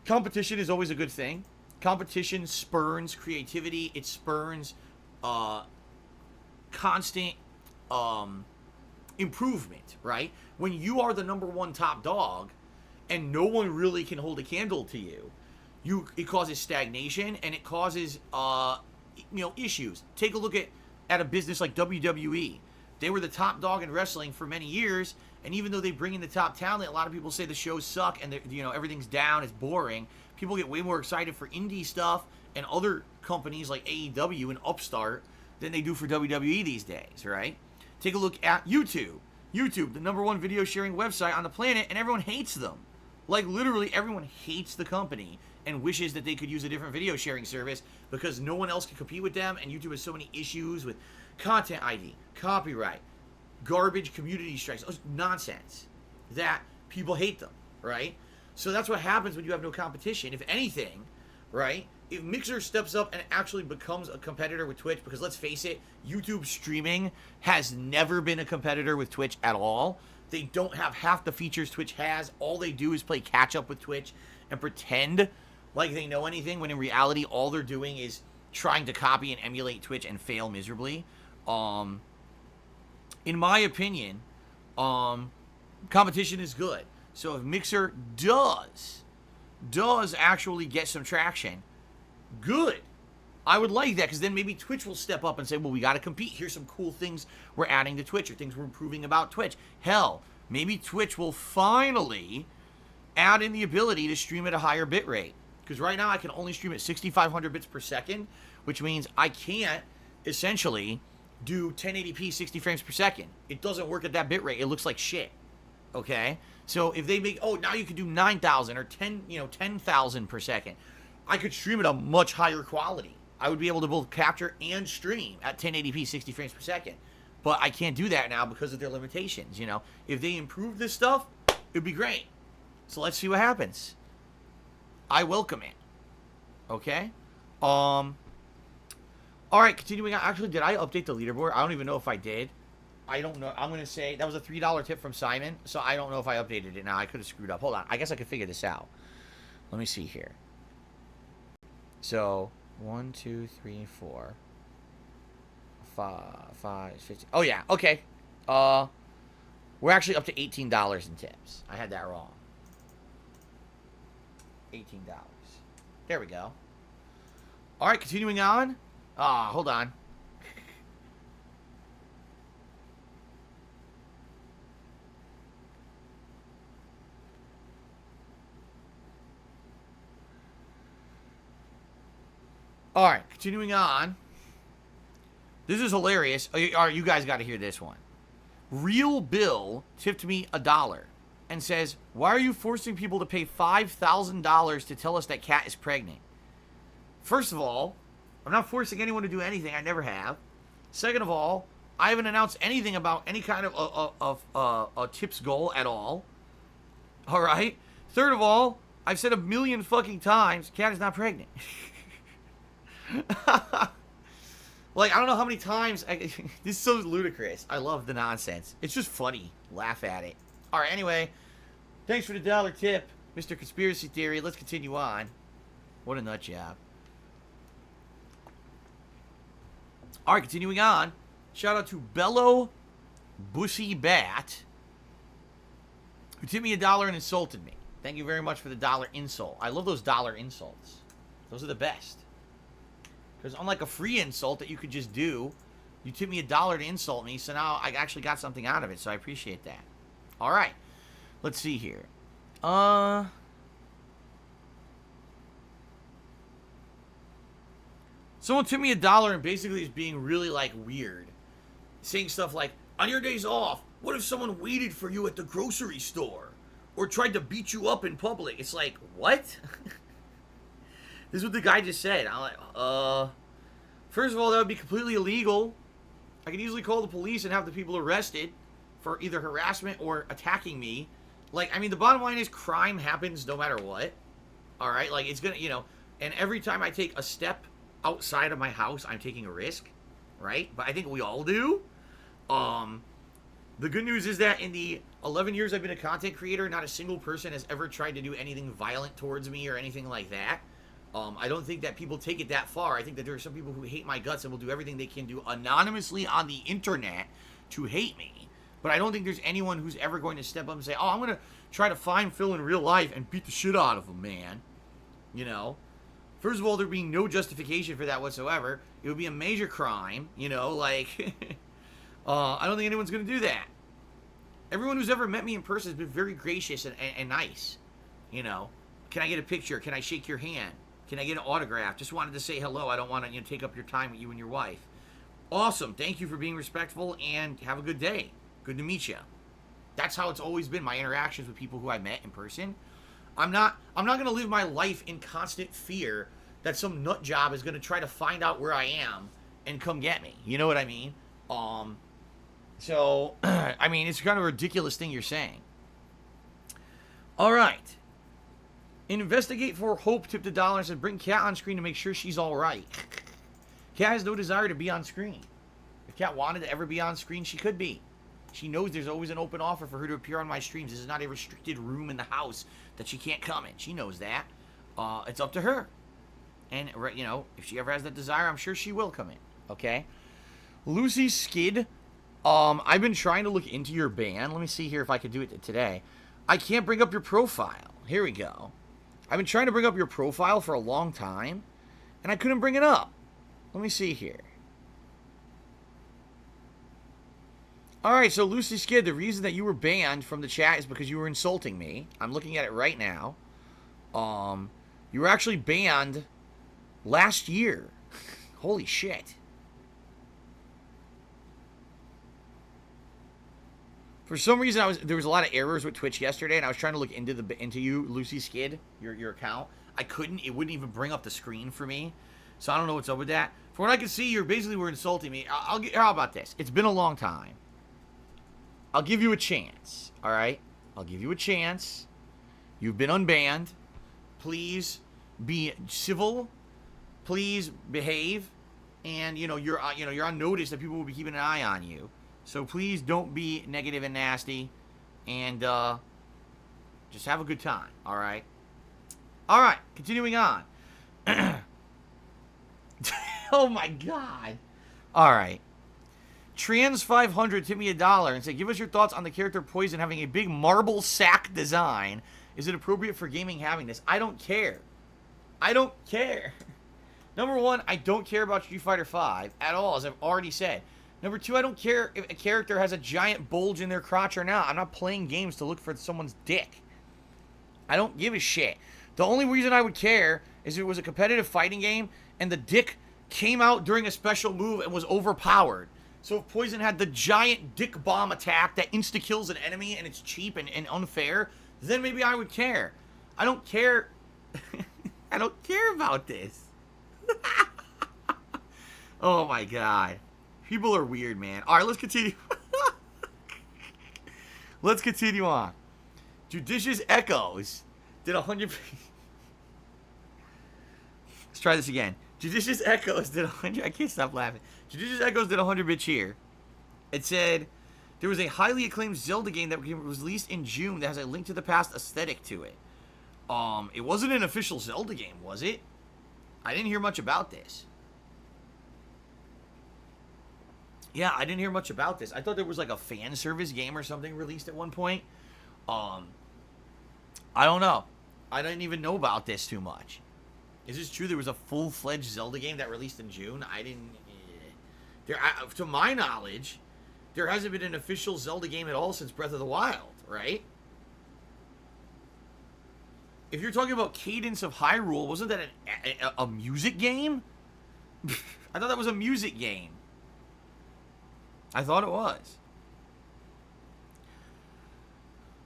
Competition is always a good thing. Competition spurns creativity. It spurns constant improvement, right? When you are the #1 top dog and no one really can hold a candle to you, it causes stagnation and it causes issues. Take a look at a business like WWE. They were the top dog in wrestling for many years, and even though they bring in the top talent, a lot of people say the shows suck and everything's down, it's boring. People get way more excited for indie stuff and other companies like AEW and Upstart than they do for WWE these days, right? Take a look at YouTube. YouTube, the #1 video sharing website on the planet, and everyone hates them. Like, literally, everyone hates the company and wishes that they could use a different video sharing service because no one else can compete with them, and YouTube has so many issues with content ID, copyright, garbage community strikes, nonsense, that people hate them, right? So that's what happens when you have no competition. If anything, right, if Mixer steps up and actually becomes a competitor with Twitch, because let's face it, YouTube streaming has never been a competitor with Twitch at all. They don't have half the features Twitch has. All they do is play catch up with Twitch and pretend like they know anything, when in reality all they're doing is trying to copy and emulate Twitch and fail miserably. In my opinion, competition is good. So if Mixer does actually get some traction, good. I would like that, because then maybe Twitch will step up and say, well, we got to compete. Here's some cool things we're adding to Twitch, or things we're improving about Twitch. Hell, maybe Twitch will finally add in the ability to stream at a higher bit rate. Because right now I can only stream at 6,500 bits per second, which means I can't essentially do 1080p 60 frames per second. It doesn't work at that bit rate. It looks like shit. Okay? So if they make, now you can do 9,000 or 10,000 per second, I could stream at a much higher quality. I would be able to both capture and stream at 1080p 60 frames per second. But I can't do that now because of their limitations, If they improve this stuff, it'd be great. So let's see what happens. I welcome it. Okay? Alright, continuing on. Actually, did I update the leaderboard? I don't even know if I did. I don't know. I'm going to say that was a $3 tip from Simon, so I don't know if I updated it now. I could have screwed up. Hold on. I guess I could figure this out. Let me see here. So, 1, 2, 3, 4, 5, 6. Oh, yeah. Okay. We're actually up to $18 in tips. I had that wrong. $18. There we go. All right, continuing on. Hold on. All right, continuing on. This is hilarious. All right, you guys got to hear this one. Real Bill tipped me $1 and says, "Why are you forcing people to pay $5,000 to tell us that Cat is pregnant?" First of all, I'm not forcing anyone to do anything. I never have. Second of all, I haven't announced anything about any kind of tips goal at all. All right. Third of all, I've said a million fucking times, Cat is not pregnant. Like, I don't know how many times. This is so ludicrous. I love the nonsense. It's just funny. Laugh at it. All right, anyway. Thanks for the $1 tip, Mr. Conspiracy Theory. Let's continue on. What a nut job. All right, continuing on. Shout out to Bello Bussy Bat, who tipped me $1 and insulted me. Thank you very much for the $1 insult. I love those $1 insults. Those are the best. Because unlike a free insult that you could just do, you tipped me $1 to insult me, so now I actually got something out of it, so I appreciate that. All right. Let's see here. Someone tipped me $1 and basically is being really, like, weird. Saying stuff like, on your days off, what if someone waited for you at the grocery store? Or tried to beat you up in public? It's like, what? This is what the guy just said. I'm like, first of all, that would be completely illegal. I could easily call the police and have the people arrested for either harassment or attacking me. Like, I mean, the bottom line is crime happens no matter what. All right? Like, it's going to, you know, and every time I take a step outside of my house, I'm taking a risk, right? But I think we all do. The good news is that in the 11 years I've been a content creator, not a single person has ever tried to do anything violent towards me or anything like that. I don't think that people take it that far. I think that there are some people who hate my guts and will do everything they can do anonymously on the internet to hate me. But I don't think there's anyone who's ever going to step up and say, oh, I'm going to try to find Phil in real life and beat the shit out of him, man. You know? First of all, there'd be no justification for that whatsoever. It would be a major crime, you know, like, I don't think anyone's going to do that. Everyone who's ever met me in person has been very gracious and nice, you know. Can I get a picture? Can I shake your hand? Can I get an autograph? Just wanted to say hello. I don't want to, you know, take up your time with you and your wife. Awesome. Thank you for being respectful and have a good day. Good to meet you. That's how it's always been, my interactions with people who I met in person. I'm not going to live my life in constant fear that some nut job is going to try to find out where I am and come get me. You know what I mean? So, I mean, it's kind of a ridiculous thing you're saying. All right. Investigate for Hope tipped $1 and said, bring Kat on screen to make sure she's all right. Kat has no desire to be on screen. If Kat wanted to ever be on screen, she could be. She knows there's always an open offer for her to appear on my streams. This is not a restricted room in the house that she can't come in. She knows that. It's up to her. And, you know, if she ever has that desire, I'm sure she will come in. Okay? Lucy Skid, I've been trying to look into your ban. Let me see here if I can do it today. I can't bring up your profile. Here we go. I've been trying to bring up your profile for a long time, and I couldn't bring it up. Let me see here. Alright, so Lucy Skid, the reason that you were banned from the chat is because you were insulting me. I'm looking at it right now. You were actually banned last year. Holy shit. For some reason, there was a lot of errors with Twitch yesterday, and I was trying to look into you, Lucy Skid, your account. I couldn't. It wouldn't even bring up the screen for me. So I don't know what's up with that. From what I can see, you basically were insulting me. How about this? It's been a long time. I'll give you a chance. All right? I'll give you a chance. You've been unbanned. Please be civil. Please behave. And you're on notice that people will be keeping an eye on you. So please don't be negative and nasty, and just have a good time, all right? All right, continuing on. Oh, my God. All right. Trans500 tipped me $1 and said, give us your thoughts on the character Poison having a big marble sack design. Is it appropriate for gaming having this? I don't care. I don't care. Number one, I don't care about Street Fighter V at all, as I've already said. Number two, I don't care if a character has a giant bulge in their crotch or not. I'm not playing games to look for someone's dick. I don't give a shit. The only reason I would care is it was a competitive fighting game, and the dick came out during a special move and was overpowered. So if Poison had the giant dick bomb attack that insta-kills an enemy and it's cheap and unfair, then maybe I would care. I don't care. I don't care about this. Oh my god. People are weird, man. Alright, let's continue. Let's continue on. Judicious Echoes did 100... Let's try this again. Judicious Echoes did 100... I can't stop laughing. Judicious Echoes did 100-bit cheer. It said, there was a highly acclaimed Zelda game that was released in June that has a Link to the Past aesthetic to it. It wasn't an official Zelda game, was it? I didn't hear much about this. Yeah, I didn't hear much about this. I thought there was like a fan service game or something released at one point. I don't know. I didn't even know about this too much. Is this true? There was a full-fledged Zelda game that released in June? I didn't... to my knowledge, there hasn't been an official Zelda game at all since Breath of the Wild, right? If you're talking about Cadence of Hyrule, wasn't that a music game? I thought that was a music game. I thought it was.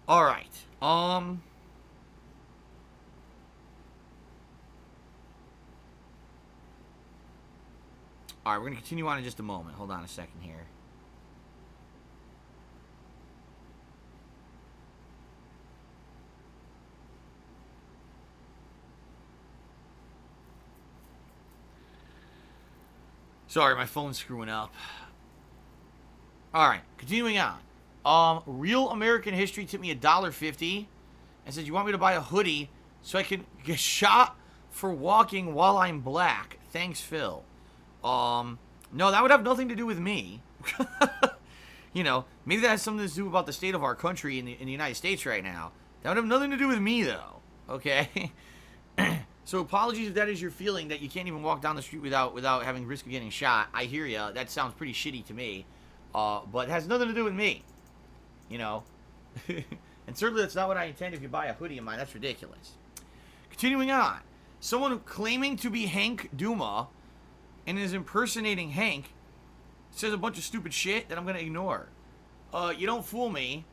Alright. Alright, we're going to continue on in just a moment. Hold on a second here. Sorry, my phone's screwing up. Alright, continuing on. Real American History tipped me $1.50 and said, you want me to buy a hoodie so I can get shot for walking while I'm black? Thanks, Phil. No, that would have nothing to do with me. You know, maybe that has something to do about the state of our country in the United States right now. That would have nothing to do with me, though. Okay? So apologies if that is your feeling, that you can't even walk down the street without having risk of getting shot. I hear ya. That sounds pretty shitty to me. But it has nothing to do with me. You know? And certainly that's not what I intend if you buy a hoodie of mine. That's ridiculous. Continuing on. Someone claiming to be Hank Duma and is impersonating Hank says a bunch of stupid shit that I'm going to ignore. You don't fool me.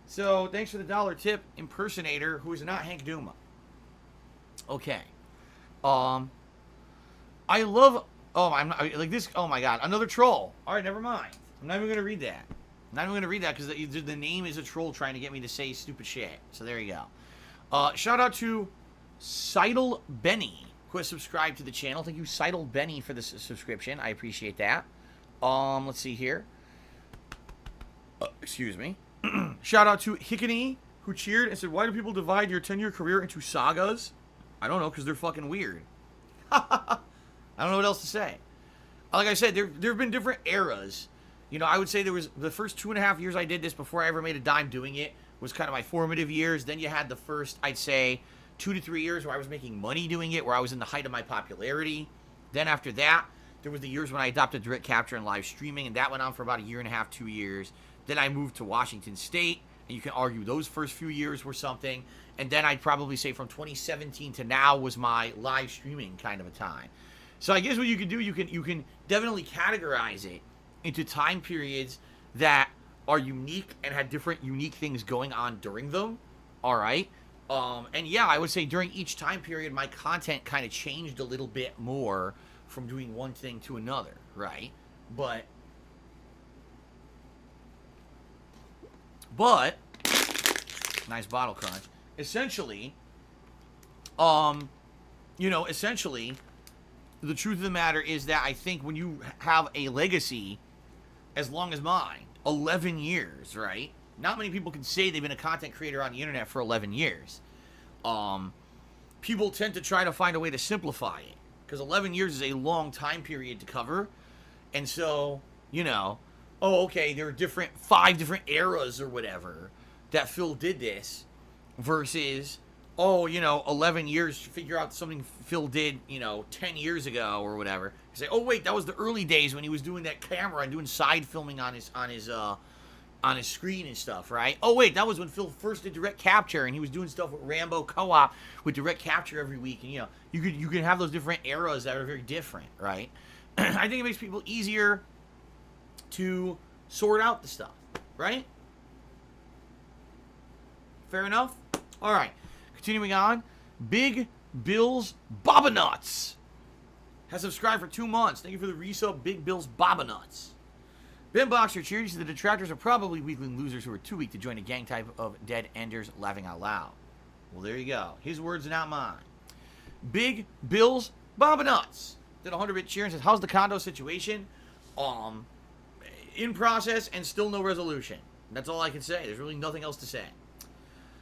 So, thanks for the $1 tip, impersonator who is not Hank Duma. Okay. I love... Oh, I'm not... Like this... Oh, my God. Another troll. Alright, never mind. I'm not even going to read that. I'm not even going to read that because the name is a troll trying to get me to say stupid shit. So, there you go. Shout out to Seidel Benny, who has subscribed to the channel. Thank you, Seidel Benny, for the subscription. I appreciate that. Let's see here. Excuse me. Shout out to Hickany, who cheered and said, why do people divide your 10-year career into sagas? I don't know, because they're fucking weird. I don't know what else to say. Like I said, there have been different eras. You know, I would say there was the first 2.5 years I did this before I ever made a dime doing it was kind of my formative years. Then you had the first, I'd say, 2 to 3 years where I was making money doing it, where I was in the height of my popularity. Then after that, there was the years when I adopted direct capture and live streaming, and that went on for about 1.5 to 2 years. Then I moved to Washington State, and you can argue those first few years were something. And then I'd probably say from 2017 to now was my live streaming kind of a time. So I guess what you can do, you can definitely categorize it into time periods that are unique and had different unique things going on during them. All right. And yeah, I would say during each time period, my content kind of changed a little bit more from doing one thing to another, right? But nice bottle crunch. Essentially, essentially, the truth of the matter is that I think when you have a legacy as long as mine, 11 years, right? Not many people can say they've been a content creator on the internet for 11 years. People tend to try to find a way to simplify it, because 11 years is a long time period to cover. And so, you know, oh, okay, there are 5 different eras or whatever that Phil did this, versus, 11 years to figure out something Phil did, 10 years ago or whatever. You say, oh, wait, that was the early days when he was doing that camera and doing side filming on his on his screen and stuff, right? Oh wait, that was when Phil first did direct capture, and he was doing stuff with Rambo Co-op with direct capture every week, and you could have those different eras that are very different, right? I think it makes people easier to sort out the stuff, right? Fair enough? All right, continuing on. Big Bill's Baba Nuts has subscribed for 2 months. Thank you for the resub, Big Bill's Baba Nuts. Ben Boxer cheers. The detractors are probably weakling losers who are too weak to join a gang type of dead enders laughing out loud. Well, there you go. His words, not mine. Big Bill's Baba Nuts did 100-bit cheer and says, how's the condo situation? In process and still no resolution. That's all I can say. There's really nothing else to say.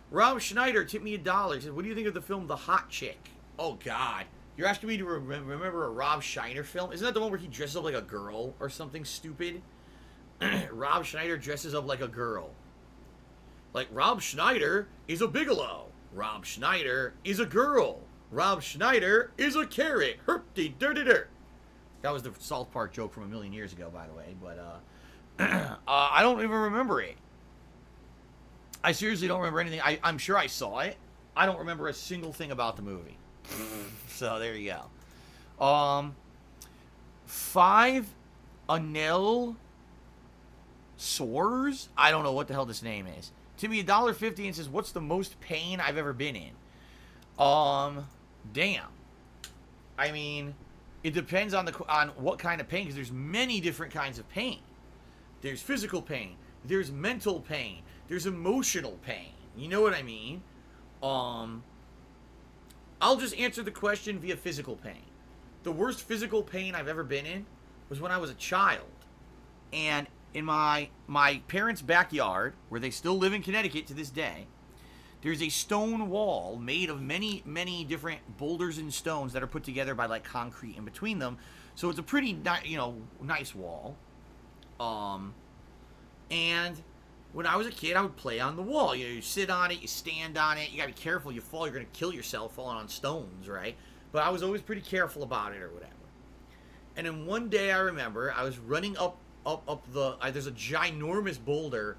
Rob Schneider tipped me $1. He said, what do you think of the film The Hot Chick? Oh, God. You're asking me to remember a Rob Schneider film? Isn't that the one where he dresses up like a girl or something stupid? Rob Schneider dresses up like a girl. Like, Rob Schneider is a Bigelow. Rob Schneider is a girl. Rob Schneider is a carrot. Herp-de-dirty-dirt. That was the South Park joke from a million years ago, by the way. But, I don't even remember it. I seriously don't remember anything. I'm sure I saw it. I don't remember a single thing about the movie. So, there you go. 5 Anel Soars? I don't know what the hell this name is. Timmy $1.50 and says, what's the most pain I've ever been in? Damn. I mean, it depends on what kind of pain, because there's many different kinds of pain. There's physical pain. There's mental pain. There's emotional pain. You know what I mean? I'll just answer the question via physical pain. The worst physical pain I've ever been in was when I was a child. And in my parents' backyard, where they still live in Connecticut to this day, there's a stone wall made of many, many different boulders and stones that are put together by, like, concrete in between them. So it's a pretty, nice wall. And when I was a kid, I would play on the wall. You sit on it, you stand on it. You gotta be careful. You fall, you're gonna kill yourself falling on stones, right? But I was always pretty careful about it or whatever. And then one day, I remember, I was running up there's a ginormous boulder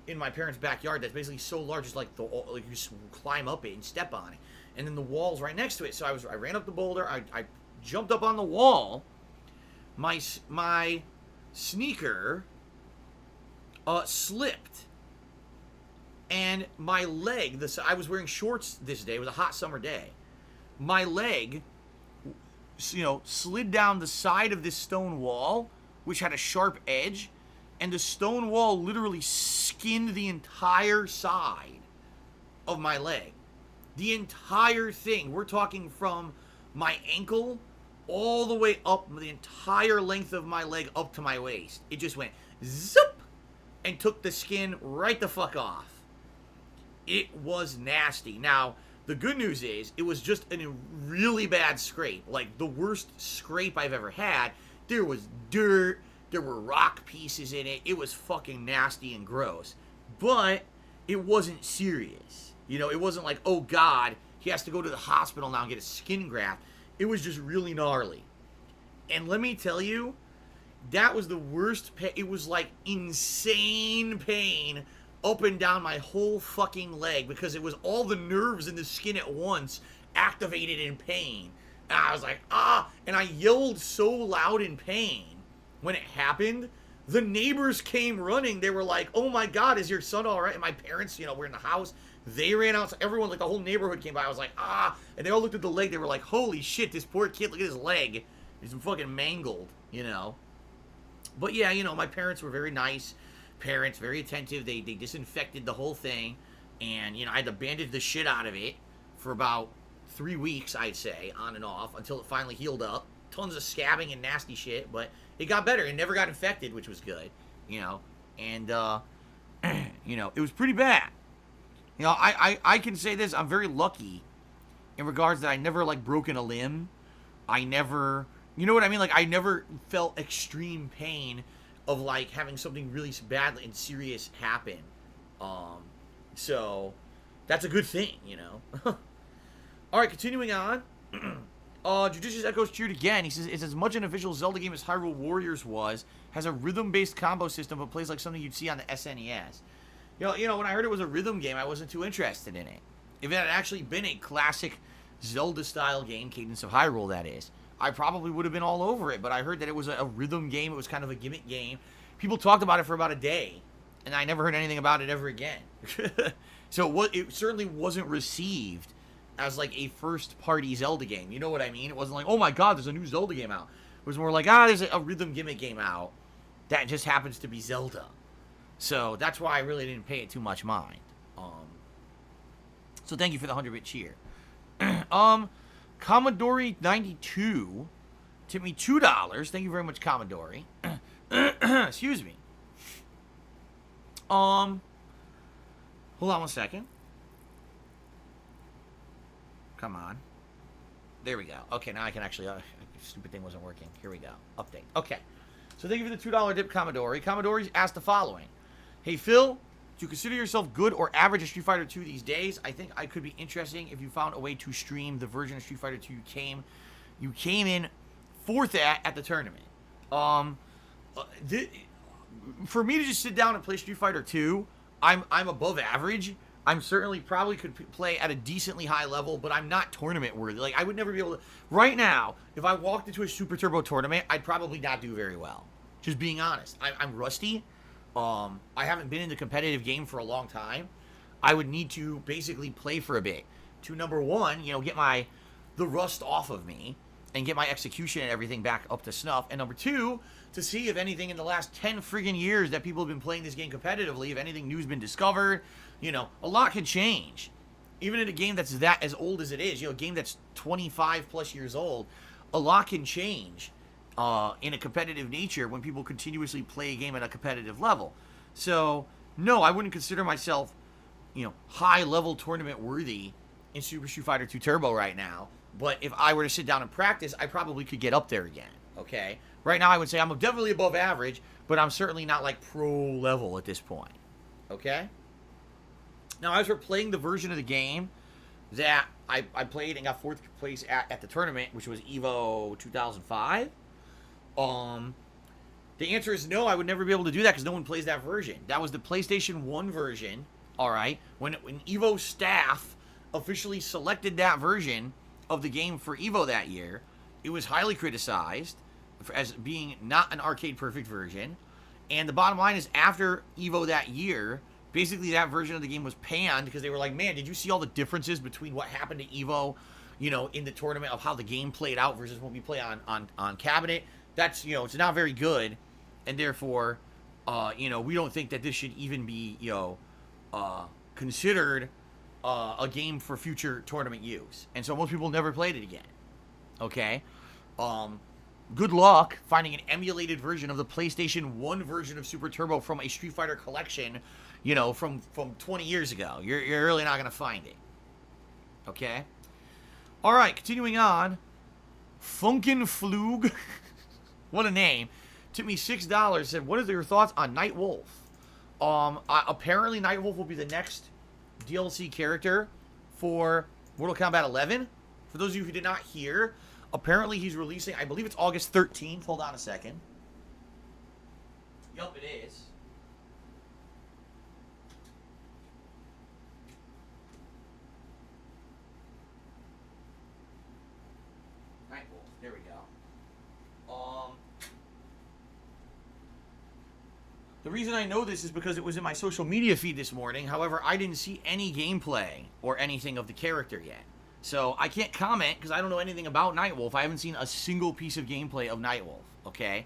in my parents' backyard that's basically so large, it's like you just climb up it and step on it. And then the wall's right next to it. So I ran up the boulder, I jumped up on the wall. My sneaker slipped, and my leg, I was wearing shorts this day, it was a hot summer day. My leg, slid down the side of this stone wall, which had a sharp edge, and the stone wall literally skinned the entire side of my leg. The entire thing. We're talking from my ankle all the way up, the entire length of my leg up to my waist. It just went zip and took the skin right the fuck off. It was nasty. Now, the good news is, it was just a really bad scrape. Like, the worst scrape I've ever had. There was dirt. There were rock pieces in it. It was fucking nasty and gross. But it wasn't serious. It wasn't like, oh God, he has to go to the hospital now and get a skin graft. It was just really gnarly. And let me tell you, that was the worst pain. It was like insane pain up and down my whole fucking leg, because it was all the nerves in the skin at once activated in pain. And I was like, ah, and I yelled so loud in pain when it happened. The neighbors came running. They were like, oh my God, is your son all right? And my parents, were in the house. They ran out. Everyone, like the whole neighborhood came by. I was like, ah. And they all looked at the leg. They were like, holy shit, this poor kid, look at his leg. He's fucking mangled, But yeah, my parents were very nice parents, very attentive. They disinfected the whole thing. And, I had to bandage the shit out of it for about 3 weeks, I'd say, on and off, until it finally healed up. Tons of scabbing and nasty shit, but it got better. It never got infected, which was good, And, it was pretty bad. I can say this. I'm very lucky in regards that I never, broken a limb. I never, you know what I mean? Like, I never felt extreme pain of, having something really bad and serious happen. So, that's a good thing, All right, continuing on. Judicious Echoes cheered again. He says, it's as much an official Zelda game as Hyrule Warriors was. Has a rhythm-based combo system, but plays like something you'd see on the SNES. When I heard it was a rhythm game, I wasn't too interested in it. If it had actually been a classic Zelda-style game, Cadence of Hyrule, that is, I probably would have been all over it. But I heard that it was a rhythm game. It was kind of a gimmick game. People talked about it for about a day, and I never heard anything about it ever again. So it certainly wasn't received as like a first-party Zelda game. You know what I mean? It wasn't like, oh my god, there's a new Zelda game out. It was more like, there's a rhythm gimmick game out that just happens to be Zelda. So that's why I really didn't pay it too much mind. So thank you for the 100-bit cheer. Commodore 92 tipped me $2. Thank you very much, Commodore. Excuse me. Hold on one second. Come on. There we go. Okay, now I can actually... stupid thing wasn't working. Here we go. Update. Okay. So thank you for the $2 dip, Commodore. Commodore asked the following. Hey, Phil, do you consider yourself good or average at Street Fighter 2 these days? I think I could be interesting if you found a way to stream the version of Street Fighter 2 you came in fourth at the tournament. For me to just sit down and play Street Fighter 2, I'm above average. I'm certainly probably could play at a decently high level, but I'm not tournament worthy. Like, I would never be able to... Right now, if I walked into a Super Turbo tournament, I'd probably not do very well. Just being honest. I'm rusty. I haven't been in the competitive game for a long time. I would need to basically play for a bit to, number one, get the rust off of me and get my execution and everything back up to snuff. And number two, to see if anything in the last 10 friggin' years that people have been playing this game competitively, if anything new's been discovered. A lot can change. Even in a game that's as old as it is, a game that's 25 plus years old, a lot can change in a competitive nature when people continuously play a game at a competitive level. So, no, I wouldn't consider myself, high level tournament worthy in Super Street Fighter 2 Turbo right now. But if I were to sit down and practice, I probably could get up there again. Okay? Right now, I would say I'm definitely above average, but I'm certainly not like pro level at this point. Okay? Now, as for playing the version of the game that I played and got fourth place at the tournament, which was EVO 2005, the answer is no, I would never be able to do that because no one plays that version. That was the PlayStation 1 version, all right? When EVO staff officially selected that version of the game for EVO that year, it was highly criticized as being not an arcade-perfect version. And the bottom line is, after EVO that year... basically, that version of the game was panned because they were like, man, did you see all the differences between what happened to EVO, in the tournament of how the game played out versus what we play on cabinet? That's, it's not very good. And therefore, we don't think that this should even be, considered a game for future tournament use. And so most people never played it again. Okay? Good luck finding an emulated version of the PlayStation 1 version of Super Turbo from a Street Fighter collection, from 20 years ago. You're really not going to find it. Okay? Alright, continuing on. Funkin' Flug. What a name. Took me $6. Said, what are your thoughts on Nightwolf? Apparently Nightwolf will be the next DLC character for Mortal Kombat 11. For those of you who did not hear, apparently he's releasing, I believe it's August 13th. Hold on a second. Yup, it is. Nightwolf. There we go. The reason I know this is because it was in my social media feed this morning. However, I didn't see any gameplay or anything of the character yet. So I can't comment because I don't know anything about Nightwolf. I haven't seen a single piece of gameplay of Nightwolf, okay?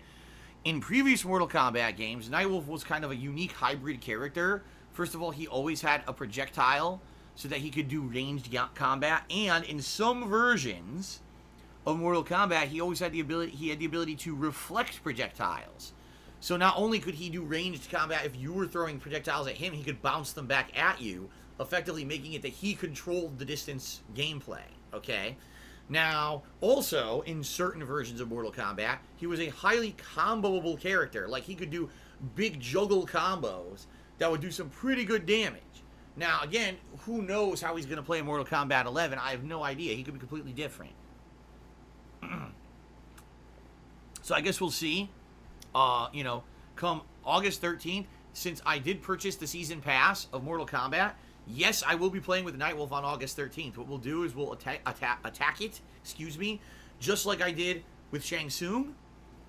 In previous Mortal Kombat games, Nightwolf was kind of a unique hybrid character. First of all, he always had a projectile so that he could do ranged combat. And in some versions of Mortal Kombat, he always had the ability to reflect projectiles. So not only could he do ranged combat if you were throwing projectiles at him, he could bounce them back at you, effectively making it that he controlled the distance gameplay, okay? Now, also, in certain versions of Mortal Kombat, he was a highly comboable character. Like, he could do big juggle combos that would do some pretty good damage. Now, again, who knows how he's going to play in Mortal Kombat 11? I have no idea. He could be completely different. So I guess we'll see. You know, come August 13th, since I did purchase the season pass of Mortal Kombat, yes, I will be playing with Nightwolf on August 13th. What we'll do is we'll attack it, excuse me, just like I did with Shang Tsung,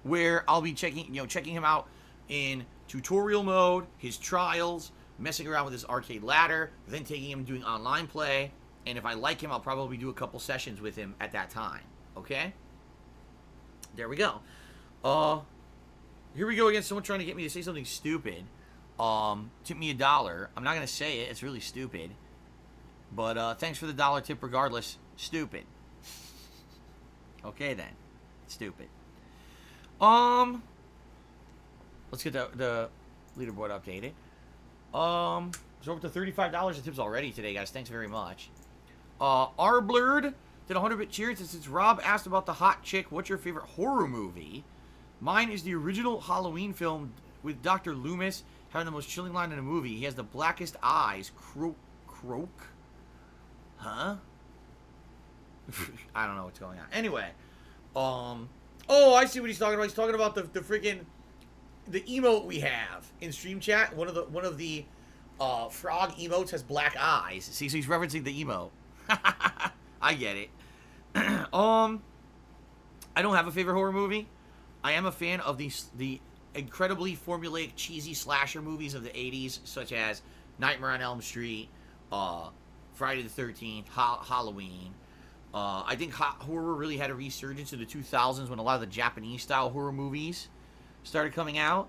where I'll be checking him out in tutorial mode, his trials, messing around with his arcade ladder, then taking him and doing online play. And if I like him, I'll probably do a couple sessions with him at that time. Okay? There we go. Here we go again. Someone trying to get me to say something stupid. Tip me $1. I'm not going to say it. It's really stupid. But thanks for the $1 tip regardless. Stupid. Okay then. Stupid. Let's get the leaderboard updated. So up to $35 in tips already today, guys. Thanks very much. Blurred did 100-bit cheers. Since Rob asked about the hot chick, what's your favorite horror movie? Mine is the original Halloween film with Dr. Loomis having the most chilling line in a movie. He has the blackest eyes. Croak? Huh? I don't know what's going on. Anyway. Oh, I see what he's talking about. He's talking about the freaking the emote we have in stream chat. One of the frog emotes has black eyes. See, so he's referencing the emote. I get it. I don't have a favorite horror movie. I am a fan of the incredibly formulaic, cheesy slasher movies of the 80s, such as Nightmare on Elm Street, Friday the 13th, Halloween. I think horror really had a resurgence in the 2000s when a lot of the Japanese-style horror movies started coming out.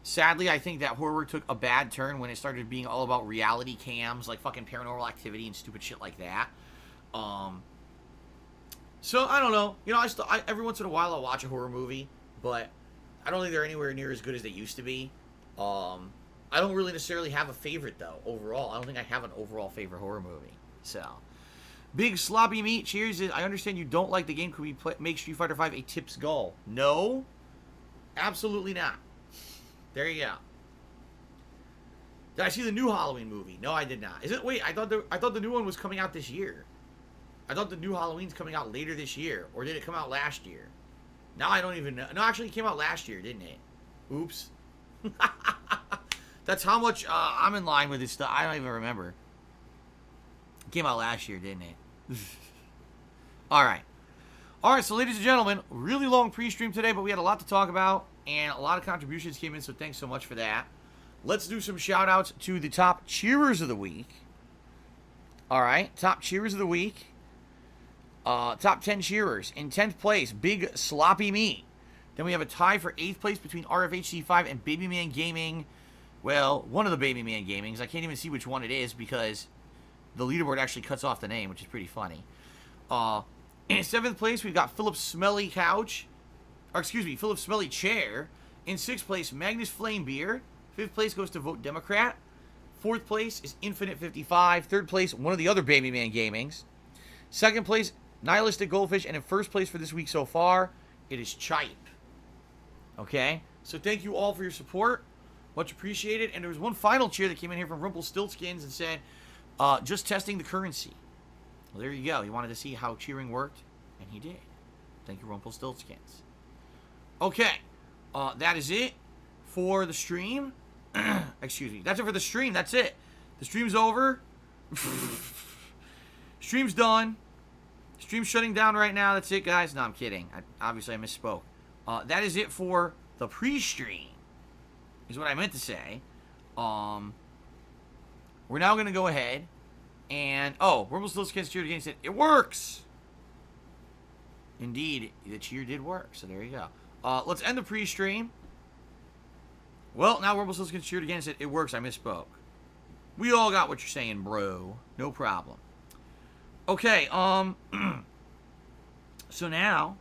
Sadly, I think that horror took a bad turn when it started being all about reality cams, like fucking Paranormal Activity and stupid shit like that. So, I don't know. You know, I every once in a while I'll watch a horror movie, but I don't think they're anywhere near as good as they used to be. I don't really necessarily have a favorite, though, overall. I don't think I have an overall favorite horror movie. So, Big Sloppy Meat, cheers. I understand you don't like the game. Could we make Street Fighter V a tips goal? No. Absolutely not. There you go. Did I see the new Halloween movie? No, I did not. Is it? Wait, I thought the new one was coming out this year. I thought the new Halloween's coming out later this year. Or did it come out last year? Now I don't even know. No, actually it came out last year, didn't it? Oops. That's how much I'm in line with this stuff. I don't even remember. It came out last year, didn't it? Alright. Alright, so ladies and gentlemen, really long pre-stream today, but we had a lot to talk about. And a lot of contributions came in, so thanks so much for that. Let's do some shout-outs to the top cheerers of the week. Alright, top cheerers of the week. Top 10 cheerers. In 10th place, Big Sloppy Meat. Then we have a tie for 8th place between RFHC5 and Babyman Gaming. Well, one of the Babyman Gamings. I can't even see which one it is because the leaderboard actually cuts off the name, which is pretty funny. In 7th place, we've got Philip Smelly Couch. Or, excuse me, Philip Smelly Chair. In 6th place, Magnus Flame Beer. 5th place goes to Vote Democrat. 4th place is Infinite 55. 3rd place, one of the other Babyman Gamings. 2nd place, Nihilistic Goldfish. And in 1st place for this week so far, it is Chipe. Okay? So thank you all for your support. Much appreciated. And there was one final cheer that came in here from Rumpelstiltskins and said, just testing the currency. Well, there you go. He wanted to see how cheering worked, and he did. Thank you, Rumpelstiltskins. Okay. That is it for the stream. Excuse me. That's it for the stream. That's it. The stream's over. Stream's done. Stream's shutting down right now. That's it, guys. No, I'm kidding. Obviously, I misspoke. That is it for the pre-stream, is what I meant to say. We're now going to go ahead and... Oh, Rumpelstiltskins cheered again and said, it works! Indeed, the cheer did work. So there you go. Let's end the pre-stream. Well, now Rumpelstiltskins cheered again and said, it works, I misspoke. We all got what you're saying, bro. No problem. Okay, so now,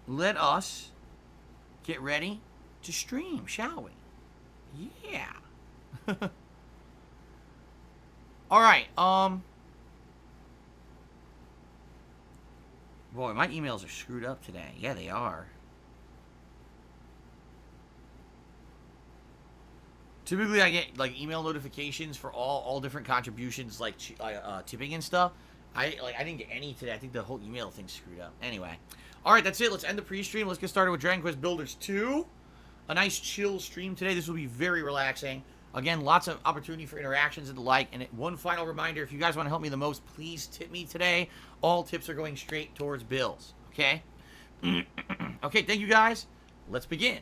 let us get ready to stream, shall we? Yeah. Alright, boy, my emails are screwed up today. Yeah, they are. Typically, I get, like, email notifications for all different contributions, like, tipping and stuff. I didn't get any today. I think the whole email thing's screwed up. Anyway. Alright, that's it. Let's end the pre-stream. Let's get started with Dragon Quest Builders 2. A nice chill stream today. This will be very relaxing. Again, lots of opportunity for interactions and the like. And one final reminder, if you guys want to help me the most, please tip me today. All tips are going straight towards bills. Okay? Okay, thank you guys. Let's begin.